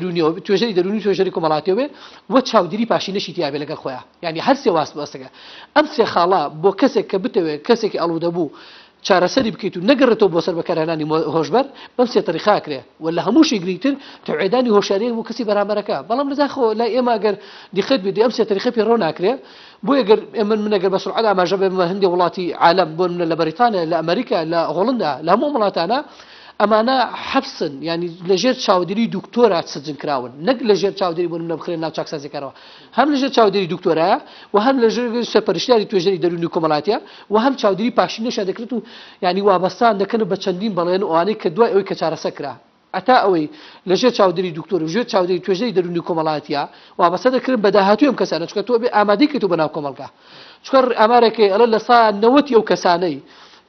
دەرونی توێژەری کۆمەڵاتیەوە بێ وە چاودێری پاشینەشی تیاابێ لەگەڵ خۆیان یعنی هەر سێ واست بەستەکە ئەم سێ خاڵا بۆ کەسێک کە بتەوێت کەسێکی ئاڵوودەبوو چارەسەری بکەیت و نەگەڕێتەوە بۆ سەر بەکارهێنانی هۆشبەر بەم سێ تەریقاکرێ و لە هەمووشی گریتر تەوعێدانی هۆشیاری بۆ کەسی بەرامبەرەکە بەڵام لەداخەوە لای ئێمە ئەگەر دیقەت بێت ئەم سێ تەریقە پێڕەو ناکرێ بۆ ئەگەر من ئەگەر بە سورعەت ئاماژە بێ هەندێک وڵاتی عالەم بۆ لە بەریتانیا لە ئەمریکا لە هۆڵندا لە هەموو وڵاتانە ئەمانە حەبسن ینی لەژێر چاودێری دکتۆرە سجن کراون نەک لەژێر چاودێری بۆ منە بخرێن ناو چاکسازیکارەوە هەم لەژێر چاودێری دکتۆرە و هەم لەژێر سەرپەرشتیاری توێژەری دەرونی کۆمەڵاتیە و هەم چاودێری پاشینەشە دەکرێت و ینی وابەستان دەکەن بە چەندین بەڵێن ئەوانەی کە دوای ئەوەی کە چارەسە کرا ئەتا ئەوەی لەژێر چاودێری دکتۆر و ژێر چاودێری توێژەری دەرونی کۆمەڵاتیە وابەستە دەکردن بە داهاتوی ئەم کەسانە چکە تۆ بێ ئامادەی کە تۆ بەناو کۆمەڵگا چکە ئەمارێکی ئەڵە لە سا 90 ئەو کەسانەی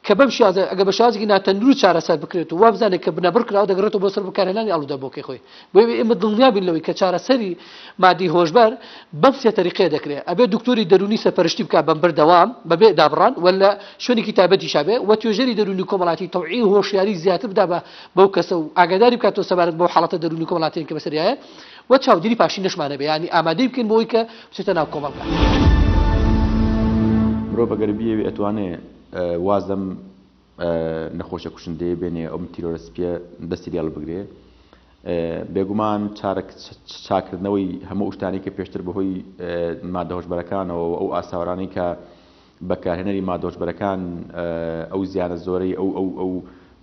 کە بەم شازە ئەگە بە شازێکی ناتەندروست چارەسەر بکرێت و وابزانێت کە بنەبڕ کراوە دەگرێتەوە بۆ سەر بەکارهێنانی ئاڵوودەبووەکەی خۆی بۆ ئێمە دڵنیا بین لەوەی کە چارەسەری مادی هۆشبەر بەم سێ تەریقەیە دەکرێت ئەبێ دکتۆری دەرونی سەرپەرشتی بکات بەم بەردەوام بەبێ دابڕان ولا شوێنێکی تایبەتی شابێ و توێژەری دەرونی کۆمەڵاتی تەوعی و هۆشیاری زیاتر بدا بەو کەسە و ئاگاداری بکاتەوە سەبارەت بەو حاڵەتە دەرونی کۆمەڵاتیان کە بەسەریایە و چاودێری پاشینەشمانە بێ ینی ئامادەی بکەین بۆی کە بچێتە ناو کۆمەڵگا مرۆڤ ئەگەر بیەوێ ئەتوانێت وازدەم نەخۆشە کوشندەیە بێنێ ئەم تیرۆرەسپیە دەستی لێڵ بگرێ بێگومان چاکردنەوەی هەموو شتانی کە پێشتر بەهۆی مادەهۆشبەرەکانەوە ئەو ئاساوەرانی کە بەکارهێنەری مادەهۆشبەرەکان ئەو زیانە زۆرەی ئەو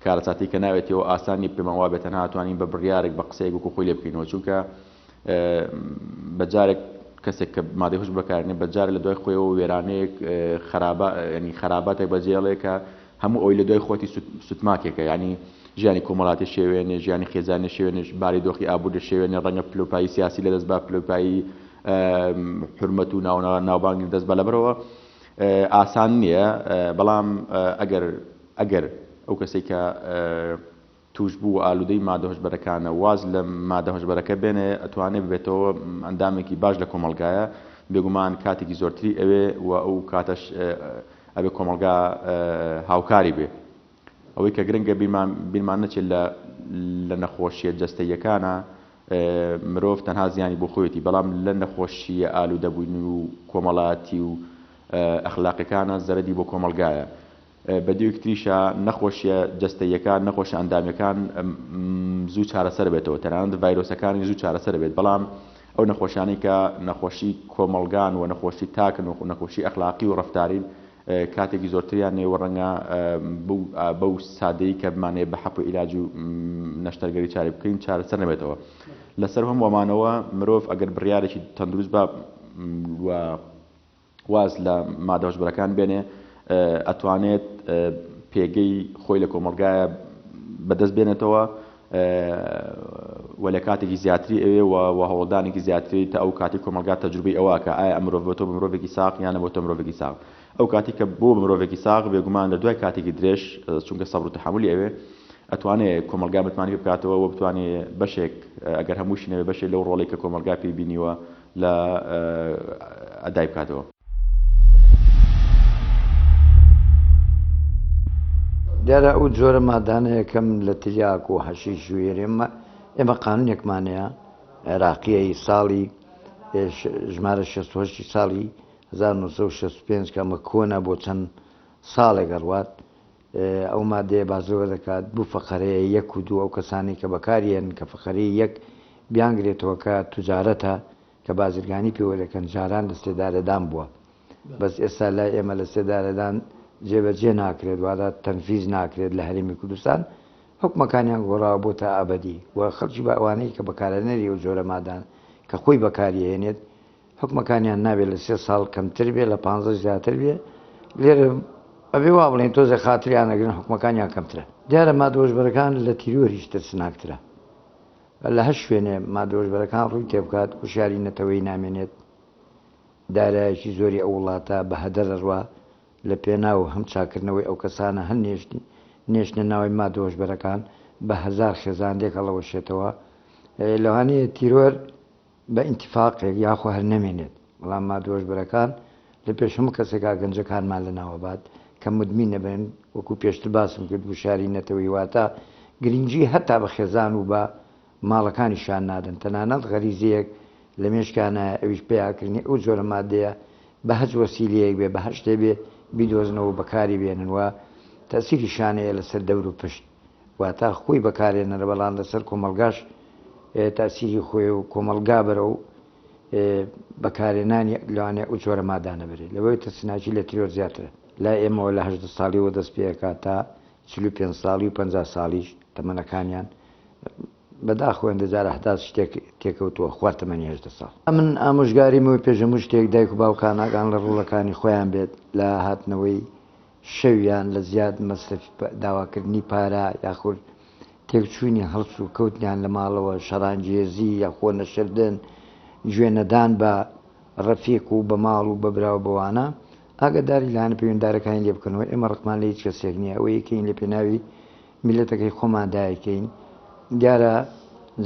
کارەساتی کە ناوێتەوە ئاسانی پێمەوا بێتەنها ئەتوانین بە بڕیارێک بە قسەیەک وەکو خۆی لێ بکەینەوە چونکە بەجارێک کەسێک کە مادەی هۆش بەکارێنێ بەجار لە دوای خۆیەوە وێرانەیەک ینی خراپاتێک بەجێڵێکە هەموو ئەوی لە دوای خۆتی سوتماکێکە ینی ژیانی کۆمەڵاتی شێوێنێ ژیانی خێزانە شێوێنش باری دۆخی ئابوو لە شێوێنێ ڕەنگە پلۆپایی سیاسی لە دەست با پلۆپایی حرمەت و ناوبانگی دەست بە لەبەرەوە ئاسان نییە بەڵام ئەگەر ئەو کەسێک کە توش بوو ئالوودەی مادەهۆشبەرەکانە واز لە مادەهۆشبەرەکە بێنێ ئەتوانێت ببێتەوە ئەندامێکی باش لە کۆمەلگایە بێگومان کاتێکی زۆرتری ئەوێ و ئەو کاتەش ئەبێ کۆمەلگا هاوکاری بێ ئەوەی کە گرنگە بیرمان نەچێت لە نەخۆشیە جەستەییەکانە مرۆڤ تەنها زیانی بۆ خۆیەتی بەڵام لە نەخۆشیە ئالوودەبووین و کۆمەڵاتی و ئەخلاقیەکانە زەرەدی بۆ کۆمەلگایە بەدیوەک تریشە نەخۆشیە جەستەییەکان نەخۆشە ئەندامیەکان زوو چارەسەر بێتەوە تەنانەت ڤایرۆسەکانی زوو چارەسەر بێت بەڵام ئەو نەخۆشیانەی کە نەخۆشی کۆمەلگان و نەخۆشی تاکن و نەخۆشی ئەخلاقی و ڕەفتارین کاتێکی زۆرتریان نێوە ڕەنگە بەو سادەیی کە بمانێ بە حەپ و عیلاج و نەشتەرگەری چاری بکەین چارەسەر نەبێتەوە لەسەر هەم وەمانەوە مرۆڤ ئەگەر بڕیارێکی تەندروست بە واز لە مادەهۆشبەرەکان بێنێ ئەتوانێت پێگەی خۆی لە کۆمەلگایە بەدەست بێنێتەوە و لە کاتێکی زیاتری ئەوێ و هەوڵدانێکی زیاتری تا ئەو کاتی کۆمەلگا تەجروبەی ئەوە کە ئایا ئەم مرۆڤ بۆتۆ مرۆڤێکی ساق یانە بۆتۆ مرۆڤێکی ساق ئەو کاتی کە بۆ مرۆڤێکی ساق بێگومان لە دوای کاتێکی درێژ چونکە سەبر و تەحملی ئەوێ ئەتوانێت کۆمەلگا بتمانی بکاتەوە و بتوانێت بەشێک ئەگەر هەمووشی نەوێ بەشێک لەو ڕۆڵێک کە کۆمەلگا پێی بینیوە لە ئەدای بکاتەوە دیارە ئەو جۆرە مادانەیەکەم لە تریاک و حەشیش و هێرێمە ئێمە قانونێکمانەیە عێراقیەی ساڵی ژمارە 68 ساڵی 1965 کە ئەمە کۆنا بۆ چەند ساڵێک گەڕوات ئەو مادەیە بازەوە دەکات بوو فەقەرەیە 1 و 2 ئەو کەسانی کە بەکارێن کە فەقەرەی 1 بیانگرێتەوە کە توجارەتە کە بازرگانی پێوە دەکەن جاران لە سێدارەدان بووە بەس ئێستا لای ئێمە لە سێدارەدان جێبەجێ ناکرێت وادە تەنفیز ناکرێت لە هەرێمی کوردستان حکومەکانیان گۆڕاوە بۆ تا ئابەدی و خەڵکی بە ئەوانەی کە بەکارهێنەری ئەو جۆرە مادان کە خۆی بەکاریهێنێت حکومەکانیان نابێت لە 3 ساڵ کەمتر بێ لە 15 زیاتر بێ لێرە ئەبێ وا بڵێن تۆزە خاتریان نەگرن حکومەکانیان کەمترە دیارە مادەهۆشبەرەکان لە تیرۆریش ترسناکترە لە هەر شوێنێ مادەهۆشبەرەکان ڕووی تێبکات وشاری نەتەوەی نامێنێت دارایەکی زۆری ئەو وڵاتە بە هەدەرڕوا لە پێناو هەم چاکردنەوەی ئەو کەسانە هەر نێشتە ناوی مادەهۆشبەرەکان بە هەزار خێزاندێک هەڵەوەشێتەوە لەوانەیە تیرۆر بە ئینتیفاقێک یاخوا هەر نەمێنێت بەڵام مادەهۆشبەرەکان لە پێش هەموو کەسێکا گەنجەکانمان لە ناوەبات کە مدمی نەبن وەکو پێشتر باسم کرد وشاری نەتەوەی واتە گرنگی هەتا بە خێزان و بە ماڵەکانیشان نادەن تەنانەت غەریزەیەک لە مێشکانە ئەویش پیاکردنی ئەو جۆرە مادەیە بە هەج وەسیلەیەک بێ بە هەر شتێ بێ بیدۆزنەوە بەکاری بێنن وە تەسیری شانەیە لەسەر دەور و پشت واتە خۆی بەکارێنەرە بەڵام لەسەر کۆمەلگاش تاسیری خۆی و کۆمەلگا بەرە و بەکارێنانی لەوانێ ئەو جۆرە مادانە بێت لەوەی تەسیناچی لە تیرۆر زیاترە لای ئێمەوە لە 8 ساڵیەوە دەست پێکات تا 45 ساڵی و 50 ساڵیش تەمەنەکانیان بەداخۆیان دەجارە حتا شتێک تێکەوتووە خوارد تەمەنی 18 ساڵ. من ئامۆژگاریمەوەی پێشەمو شتێک دایک و باوکانەکان لە ڕوڵەکانی خۆیان بێت لە هاتنەوەی شەویان لە زیاد مەسرف داواکردنی پارە یاخود تێکچوونی هەڵس و کەوتنیان لە ماڵەوە شەڕانجێزی یا خۆ نەشردن گوێنەدان بە ڕەفیق و بە ماڵ و بەبرا و بەوانە ئاگاداری لاانە پەیوەنددارەکانی لێ بکەنەوە. ئێمە ڕقمان لە هیچ کەسێک نییە ئەوە یەکەین لە پێناوی میلەتەکەی خۆماندایەکەین. دیارە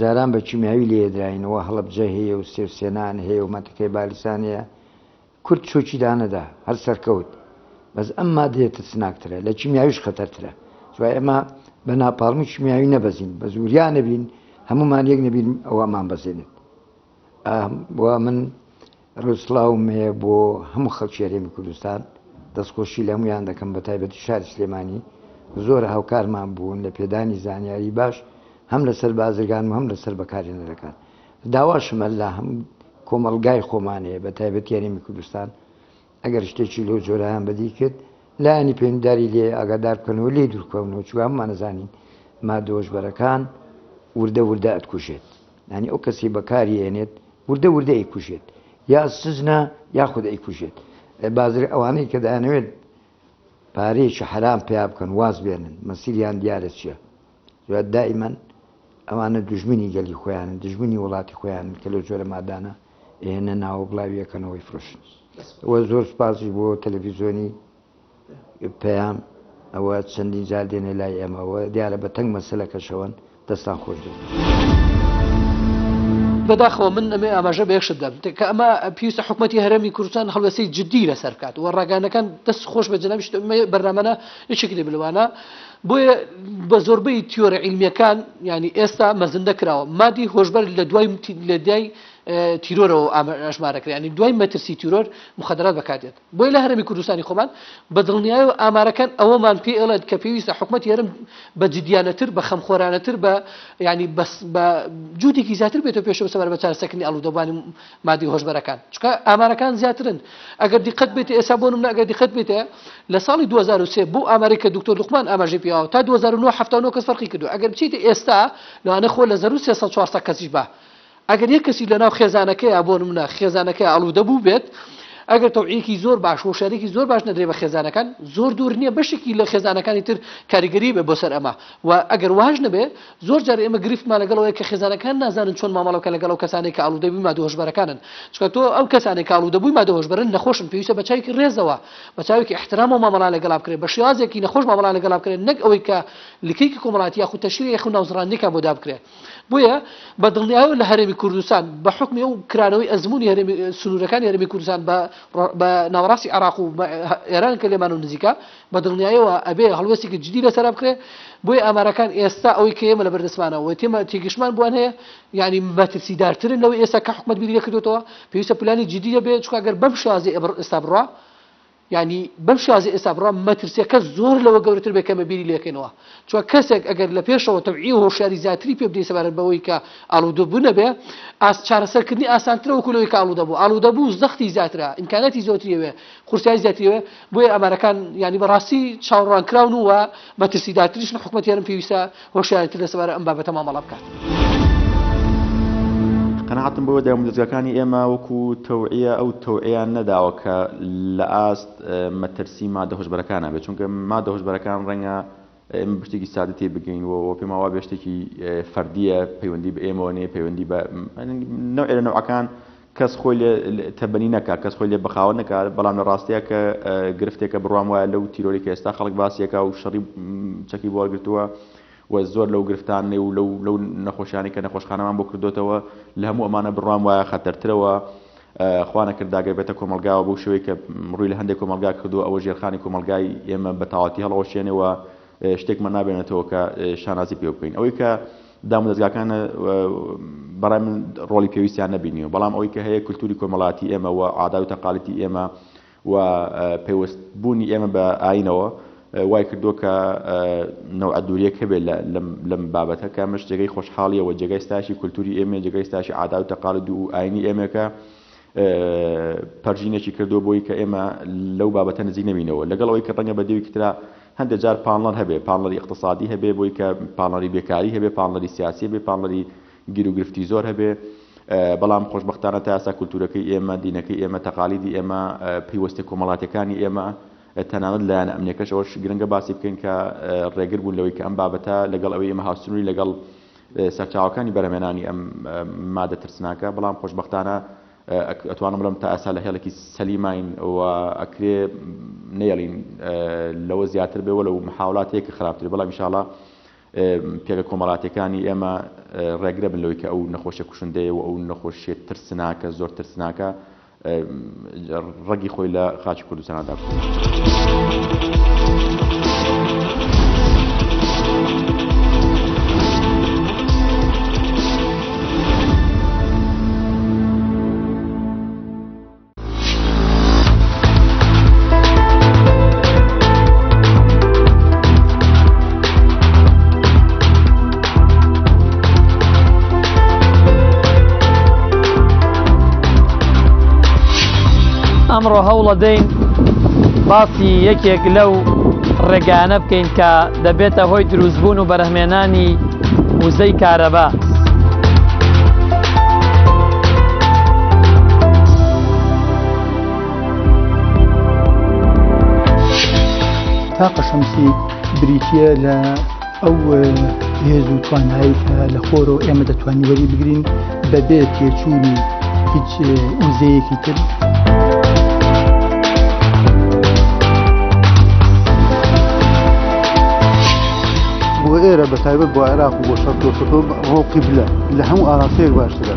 جاران بە کیمیاوی لێدراینەوە هەڵەبجە هەیە و سێوسێنان هەیە و مەتەکەی بالیسان هەیە کورد چۆچیدانەدا هەر سەرکەوت بەس ئەم مادەیەتە سناکترە لە کیمیاویش خەتەرترە. دوای ئەمە بە ناپاڵمی کیمیاوی نەبەزین بە زوریان نەبین هەمومان یەک نەبین ئەوەمان بەزێنێت. من ڕووسڵاوم هەیە بۆ هەموو خەڵکی هەرێمی کوردستان دەستخۆشی لە هەمویان دەکەم بە تایبەتی شاری سلێمانی زۆر هاوکارمان بوون لە پێدانی زانیاری باش هەم لەسەر بازرگان و هەم لەسەر بەکارهێنەرەکان. داواشمە لە هەم کۆمەڵگای خۆمانەیە بە تایبەتی هەرێمی کوردستان ئەگەر شتێکی لەو جۆرەیان بەدی کرد لایەنی پەیوەندداری لێ ئاگادار بکەنەوە لێ دوورکەونەوە چوە هەممان نەزانین مادە هۆشبەرەکان وردە وردە ئەتکوژێت. ینی ئەو کەسی بەکاری هێنێت وردە وردە ئەیکوژێت یا سزنە یاخود ئەیکوژێت. بازر ئەوانەی کە دەیانەوێت پارەیەکی حرام پیا بکەن واز بێنن مەسیریان دیارە چییە. دوات دائیمەن ئەوانە دوژمنی گەلی خۆیانن دژمنی وڵاتی خۆیان کە لەو جۆرە مادانە ئێنە ناوە بڵاویەکەنەوەی فرۆشن. ئەوە زۆر سپاسی بۆ تەلەڤیزۆنی پەیام ئەوە چەندین جار دێنێ لای ئێمەوە دیارە بە تەنگ مەسەلەکەشەوەن دەستان خۆش دێت. بەداخەوە من ئەمێ ئاماژە بەیەکشت دەم کە ئەمە پێویستە حکوومەتی هەرێمی کوردستان هەڵوەسەی جددی لەسەر بکات و ڕاگانەکان دەست خۆش بە جەنابی بەرنامەنە یەکێک لێ بلوانە بۆیە بە زۆربەی تیۆرە عیلمیەکان ینی ئێستا مەزندە کراوە مادی هۆشبەر لە دوای تیرۆرەوە ئەژمارەکرا ینی دوای مەترسی تیرۆر مخدرات بەکاتێت. بۆی لە هەرێمی کوردستانی خۆمان بە دڵنیایی و ئامارەکان ئەوەمان پێ ئەڵێت کە پێویستە حکوومەتی هەرم بە جدیانەتر بە خەمخۆرانەتر بە ینی بە جوودێکی زیاتر بێتەوە پێشەوە سەبارەت بە چارەسەرکردنی ئاڵوودەبوانی مادی هۆشبەرەکان چونکە ئامارەکان زیاترن. ئەگەر دیقەت بێتە ئێستا بۆ نمونە ئەگەر دیقەت بێتە لە ساڵی 2003 بۆ ئامریکا دکتۆر لوقمان ئاماژەی پێیاوە تا 2009 79 کەس فەرقی کردو. ئەگەر بچیتە ئێستا لەوانە خۆ لە 300 کەسیش بە ئەگەر یەک کەسی لەناو خێزانەکەی بۆ نمونە خێزانەکەی ئاڵوودەبوو بێت ئەگەر تەوعیەکی زۆر باش و شارێکی زۆر باش نەدرێ بە خێزانەکان زۆر دوور نییە بەشێکی لە خێزانەکانی تر کاریگەری بێ بۆ سەر ئەمە و ئەگەر واژ نەبێ زۆر جار ئێمە گرفتمان لەگەڵەوەی کە خێزانەکان نازانن چۆن مامەڵەکە لەگەڵ ئەو کەسانی کە ئاڵوودەبووی مادە هۆشبەرەکانن چونکە تۆ ئەو کەسانی کە ئاڵوودەبووی مادە هۆشبەرن نەخۆشن پێویستە بە چاوێکی ڕێزەوە بە چاوێکی احترام و مامەڵە لەگەڵا بکرێت بە شێوازێکی نەخۆش مامەڵە لەگەڵا بکرێت نەک ئەوەی کە لکەیکی کۆمەڵاتی یاخود تەشیری یاخود ناوزڕاندێکا بۆ دابکرێت. بۆیە بە دڵنیایی لە هەرێمی کوردستان بە حکمی ئەو کرانەوەی ئەزمموی سنوورەکانی هەرێمی کوردستان بە ناوەڕاستی عراق و ئێران کە لێمان و نزیکە بە دڵنیاییەوە ئەبێ هەڵوەستێکی جددی لەسەر بکرێت. بۆیە ئامارەکان ئێستا ئەوەی کە ئێمە لە بەردەستمانەوە تێمە تێگەشتمان بووان هەیە ینی مەترسیدارترن لەوەی ئێستا کە حکوومەت بیری لەکردوێتەوە پێویستە پلانی جددی دەبێت چونکە ئەگەر بەم شێوازی ئێستا بڕوا ینی بەم شێوازی ئێستا بڕوا مەترسیەکە زۆر لەوە گەورەتر بێ کەمە بیری لێکەینەوە چونکە کەسێک ئەگەر لە پێشەوە تەوعی و هۆشیاری زیاتری پێ بدەیت سەبارەت بەوەی کە ئاڵوودەبوو نەبێ چارەسەرکردنی ئاسانترە وەکو لەوەی کە ئاڵوودەبوو زەختی زیاترە ئیمکاناتی زۆرتریەوە قورسایی زیاتریەوە بۆیە ئەمارەکان ینی بەڕاستی چاوەڕوانکراون و مەترسیدارتریشن حکوومەتی هەرم پێویستە هۆشیارتر لەسەبارەت ئەم بابەتە مامەڵە بکات. قەناعەتم بۆ دەرمزگەکانی ئێمە وەکو تەوعیە ئەو تەوعیان نەداوە کە لە ئاست مەترسی مادە هۆشبەرەکانە بێت چونکە مادە هۆشبەرەکان ڕەنگە ئێمە بشتێکی سادەتی بگەینەوە پێم وایە بێ شتێکی فەردیە پەیوەندی بە ئێمەوە نێ پەیوەندی بە نەوعێ لە نەوعەکان کەس خۆی لێ تەبەنی نەکا کەس خۆی لێ بەخاوە نەکا بەڵام لە ڕاستەیە کە گرفتێکە بڕوام وایە لەو تیرۆری کە ئێستا خەڵک باسیەکە و شەڕی چەکی بۆ وەرگرتووە و زۆر لەو گرفتانێ و لەو نەخۆشیانی کە نەخۆشخانەمان بۆ کردوتەوە لە هەموو ئەمانە بڕوام وایە خەتەرترەوە خوانە کرداگەر بێتە کۆمەلگاوە بۆ شوەیە کە ڕووی لە هەندێک کۆمەلگا کردو ئەوە ژێرخانی کۆمەلگای ئێمە بە تەواوەتی هەڵەوەشێنەوە شتێکمان نابێنێتەوە کە شانازی پێ بکەین ئەوەی کە دام و دەستگاکانە بەڕای من ڕۆڵی پێویستیان نەبینیوە بەڵام ئەوەی کە هەیە کولتوری کۆمەڵاتی ئێمە و عادا و تەقاڵەتی ئێمە و پێوەستبوونی ئێمە بە ئاینەوە وای کردووە کە نەوع دووریەک هەبێت لەم بابەتە کە ئەمەش جێگەی خۆشحاڵیەوە جێگەی ستاشی کولتوری ئێمە جێگەی ستاشی عادا و تەقالەت و ئاینی ئێمەکە پەرژینێکی کردووە بۆی کە ئێمە لەو بابەتە نزیک نەبینەوە لەگەڵ ئەوەی کە ڕەنگە بە دێوی کترا هەندێک جار پانڵەر هەبێ پانڵەری اقتصادی هەبێ بۆی کە پانڵەری بێکاری هەبێ پانڵەری سیاسی هەبێ پانڵەری گیر و گرفتی زۆر هەبێ بەڵام خۆشبەختانە تا ئێستا کولتورەکەی ئێمە دینەکەی ئێمە تەقالیدی ئێمە پەیوەستی کۆمەڵاتەکانی ئێمە تەنانەت لایەنە ئەمنیەکەش ئەوەش گرنگە باسی بکەین کە ڕێگر بوون لەوەی کە ئەم بابەتە لەگەڵ ئەوەی ئێمە هاوسنووری لەگەڵ سەرچاوەکانی بەرهەمێنانی ئەم مادە ترسناکە بەڵام خۆشبەختانە ئەتوانم بڵم تا ئێستا لە هێڵێکی سەلیماین و ئەکرێ نێڵین لەوە زیاتر بێەوە لەو محاولاتەیەکە خراپتر بەڵام ئینشاڵڵا پێگە کۆمەڵاتەکانی ئێمە ڕێگرە بن لەوەی کە ئەو نەخۆشیە کوشندەیە و ئەو نەخۆشیێت ترسناکە زۆر ترسناکە ڕەگی خۆی لە خاچی کوردستاندا بکەین. ئەمڕۆ هەوڵە دەین باسی یەکێک لەو ڕێگانە بکەین کە دەبێتە هۆی دروستبوون و بەرهەمێنانی وزەی کارەبا. تاقە شەمسی بریتە لە ئەو هێز و توانایی کە لە خۆرەوە ئێمە دەتوانین وەری بگرین بەبێ تێچوونی هیچ وزەیەکی تر. بۆ ئێرە بە تایبەت بۆ عێراق و بۆ شەڕ ڕۆقی بلە لە هەموو ئاراسەیەک باشترە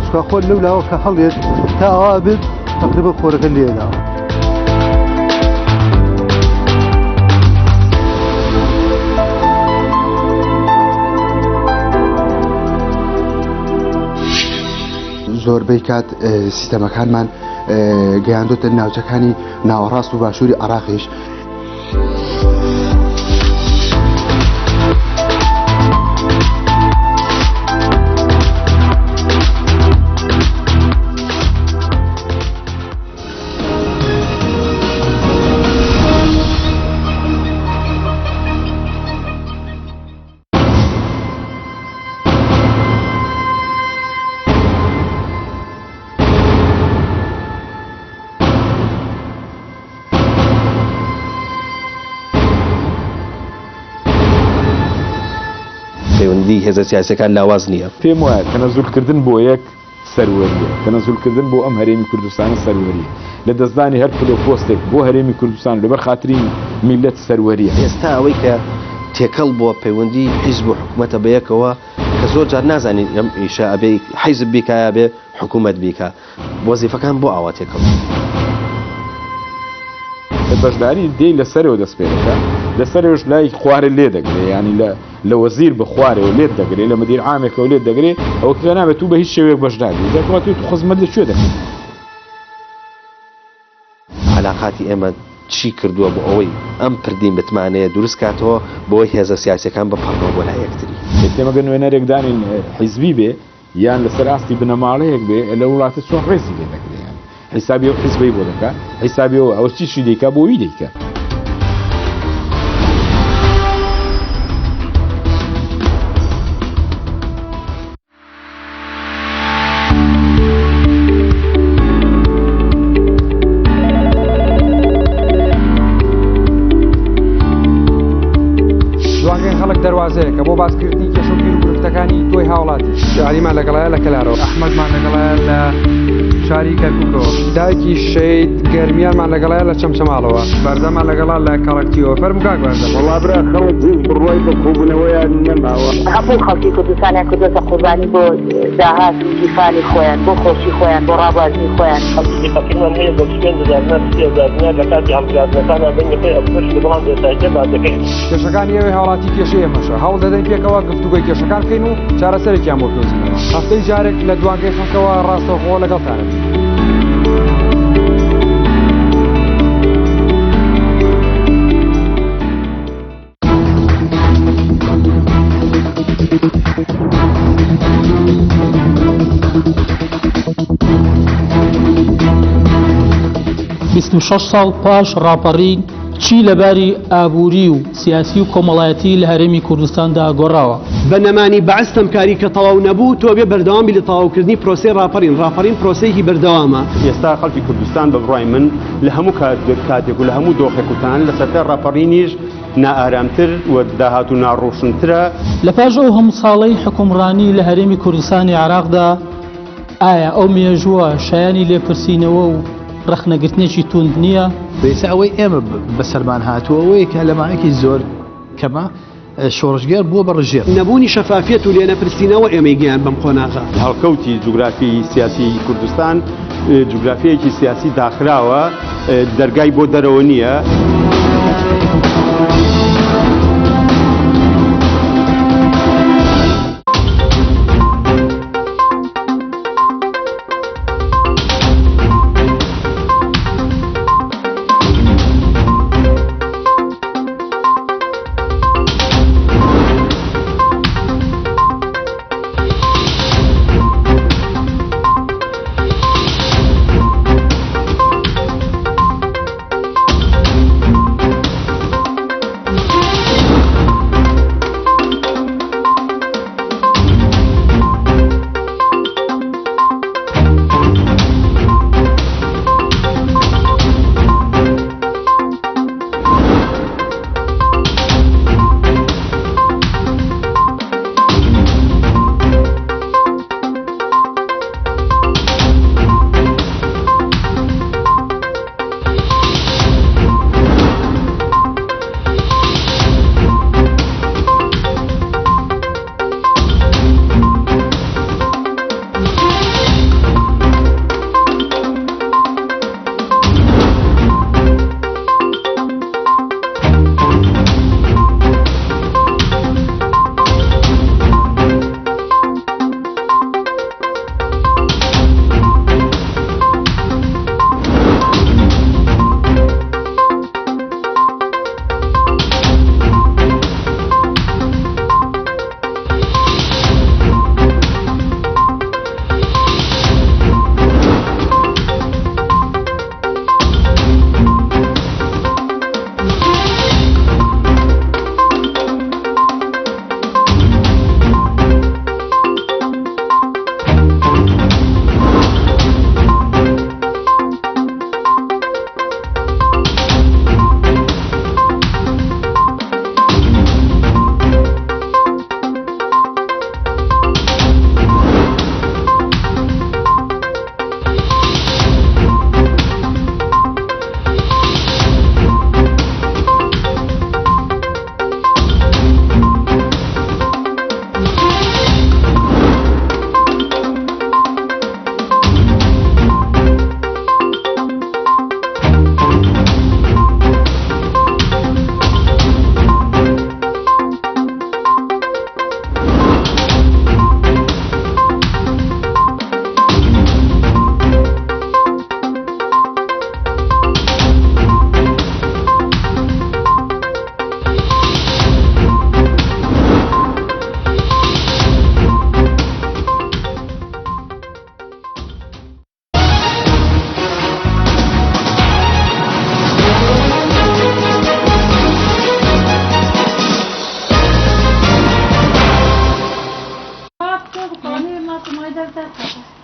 چکە خۆت لەو لاوە کە هەڵێت تا ئەوا بێت تەقریبا خۆرەکە لێداوە. زۆربەی کات سیستەمەکانمان گەیاندۆتە ناوچەکانی ناوەڕاست و باشووری عێراقیش. پەیوەندی هێزە سیاسیەکان لاواز نییە. پێم وایە تەنەزولکردن بۆ یەک سەروەریە، تەنەزولکردن بۆ ئەم هەرێمی کوردستانە سەروەریە، لە دەستدانی هەر پلۆ پۆستێک بۆ هەرێمی کوردستان لەبەر خاتری میلەت سەروەریە. ئێستا ئەوەی کە تێکەڵ بۆ پەیوەندی حیزب و حکوومەتە بە یەکەوە کە زۆر جار نازانین ئەم ئیشە ئەبێ حیزب بیکایە بێ حکوومەت بیکە، وەزیفەکان بۆ ئاوا تێکەڵ. بەشداری دێی لەسەرەوە دەست پێ دەکات، لەسەرەوەش لای خوارە لێ دەگرێت، ینی لە وەزیر بە خوارەوە لێت دەگرێت، لە مدیر عامێکەوە لێت دەگرێت، ئەوە کە نابێت تو بە هیچ شێوەیەک بەشداری دەکات و خزمەت لەکوێ دەکەیت. علاقاتی ئێمە چی کردووە بۆ ئەوەی ئەم پردین بتمانەیە دروست کاتەوە بۆی هێزە سیاسیەکان بپەڕنەوە بۆ لای یەکتری. تێمەگە نوێنەرێکدانین حیزبی بێ یان لەسەر ئاستی بنەماڵەیەک بێ لە وڵاتە چۆن ڕێزی لێ دەکرێت، حیسابی و حیزبی بۆ دەکات، حیسابی ئەوە چیشی دەیکا بۆی دەیکات. دەواازەیەکە بۆ باسکردنی کێشە و پیر و گرفتەکانی تۆی هاوڵاتی. شاریمان لەگەڵایە لە کەلارەوە، ئەحمەدمان لەگەڵایە لە شاری کەرکووکەوە، دایکی شەید گەرمیانمان لەگەڵایە لە چەمچەماڵەوە، بەردەمان لەگەڵا لە کاڵەکتیەوە. فەرموو کاک بەردە. وەڵا برا خەڵک بڕوای بەخۆبوونەوەیان نەماوە. هەموو خەڵکی کوردستانیان کردوتە قوربانی بۆ داهات و دیفاعی خۆیان، بۆ خۆشی خۆیان، بۆ ڕابواردنی خۆیان. خەڵکی فەقیرمان هەیە بۆ 2000 لە کاتی هەڵبژاردنەکانیان بین لەپێی ئەوپەش لە بەڵام دێساییە بازەکەین. کێشەکانی ئێوەی هاوڵاتی کێشەی ئێمەشە، هەوڵ دەدەین پێکەوە گفتوگۆی کێشەکان بکەین و چارەسەرێکیان بۆ بدۆزینەوە. هەفتەی جارێک لە دوانگەی خەڵکەوە ڕاستەوخۆ لەگەڵتانە. بیست و شەش ساڵ پاش ڕاپەڕی چی لەباری ئابووری و سیاسی و کۆمەڵایەتی لە هەرێمی کوردستاندا گۆڕاوە بەنەمانی بەعستم کاری کە تەواو نەبوو تۆ بێ بەردەوامی لە تەواوکردنی پرۆسی ڕاپەڕین پرۆسەیەکی بەردەوامە. ئێستا خەڵکی کوردستان بە بڕای من لە هەموو کاتێک و لە هەموو دۆخێکوتان لە سەرتا ڕاپەڕینیش نائارامتر و داهات و ناڕۆشنترە. لە پاش ئەو هەموو ساڵەی حکومڕانی لە هەرێمی کوردستانی عراقدا ئایا ئەو مێژووە شایانی لێپرسینەوە و ڕەخنەگرتنێکی توند نییە؟ بێسا ئەوەی ئێمە بەسەرمان هاتووەوەی کە لەمانێکی زۆر کەمە شۆڕژگەر بووە بە ڕژێر نەبوونی شەفافیەت و لێنەپرسینەوە ئێمەی گیان بەم قۆناغا. هەڵکەوتی جوگرافی سیاسی کوردستان جوگرافیەکی سیاسی داخراوە دەرگای بۆ دەرەوە نییە.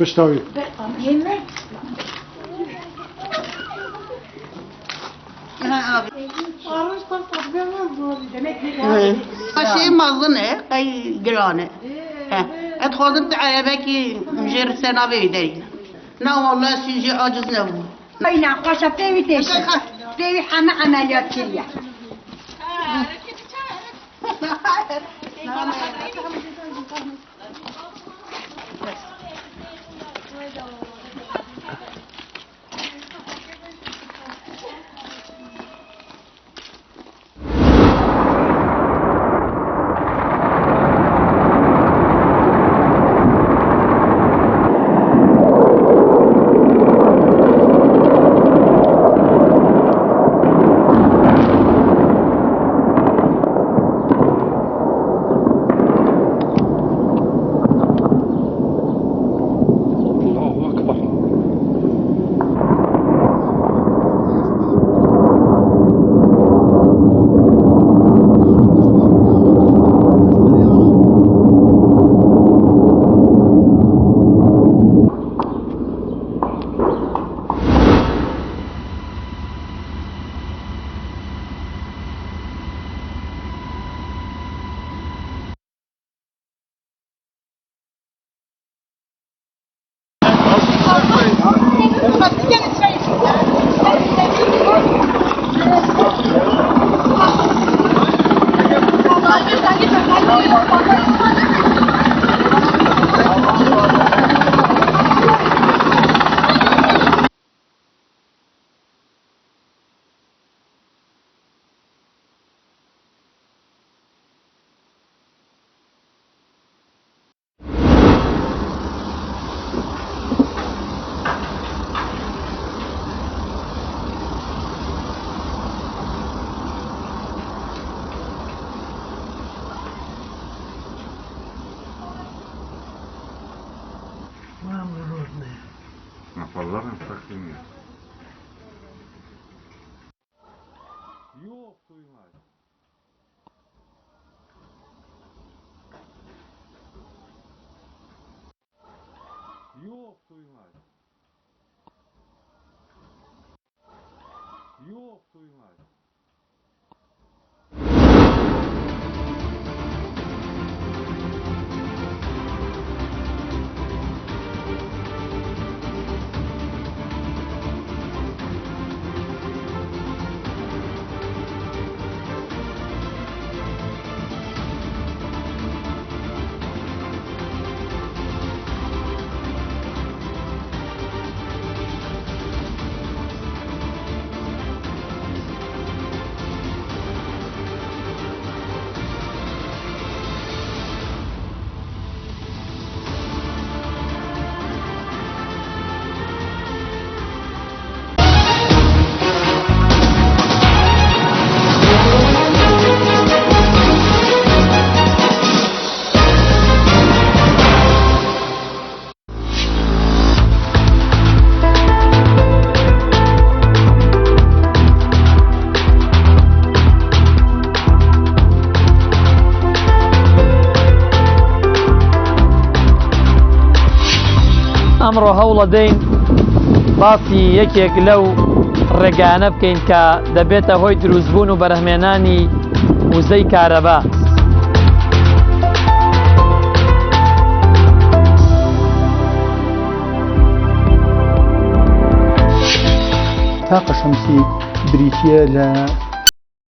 بشتاوی شيء ما أظنه أي جرانه أتخذت على باكي مجر سنة بيدرين لا والله سيجي عاجز نبو بين قاشة بتوي تيش بتوي حنا عمليات كلية والله من فخر منه. Yok duymaz. Yok duymaz. Yok duymaz. ئەمڕۆ هەوڵە دەین باسی یەکێک لەو ڕێگانە بکەین کە دەبێتە هۆی دروستبوون و بەرهەمێنانی وزەی کارەبا. تاقە شەمسی بریتیە لە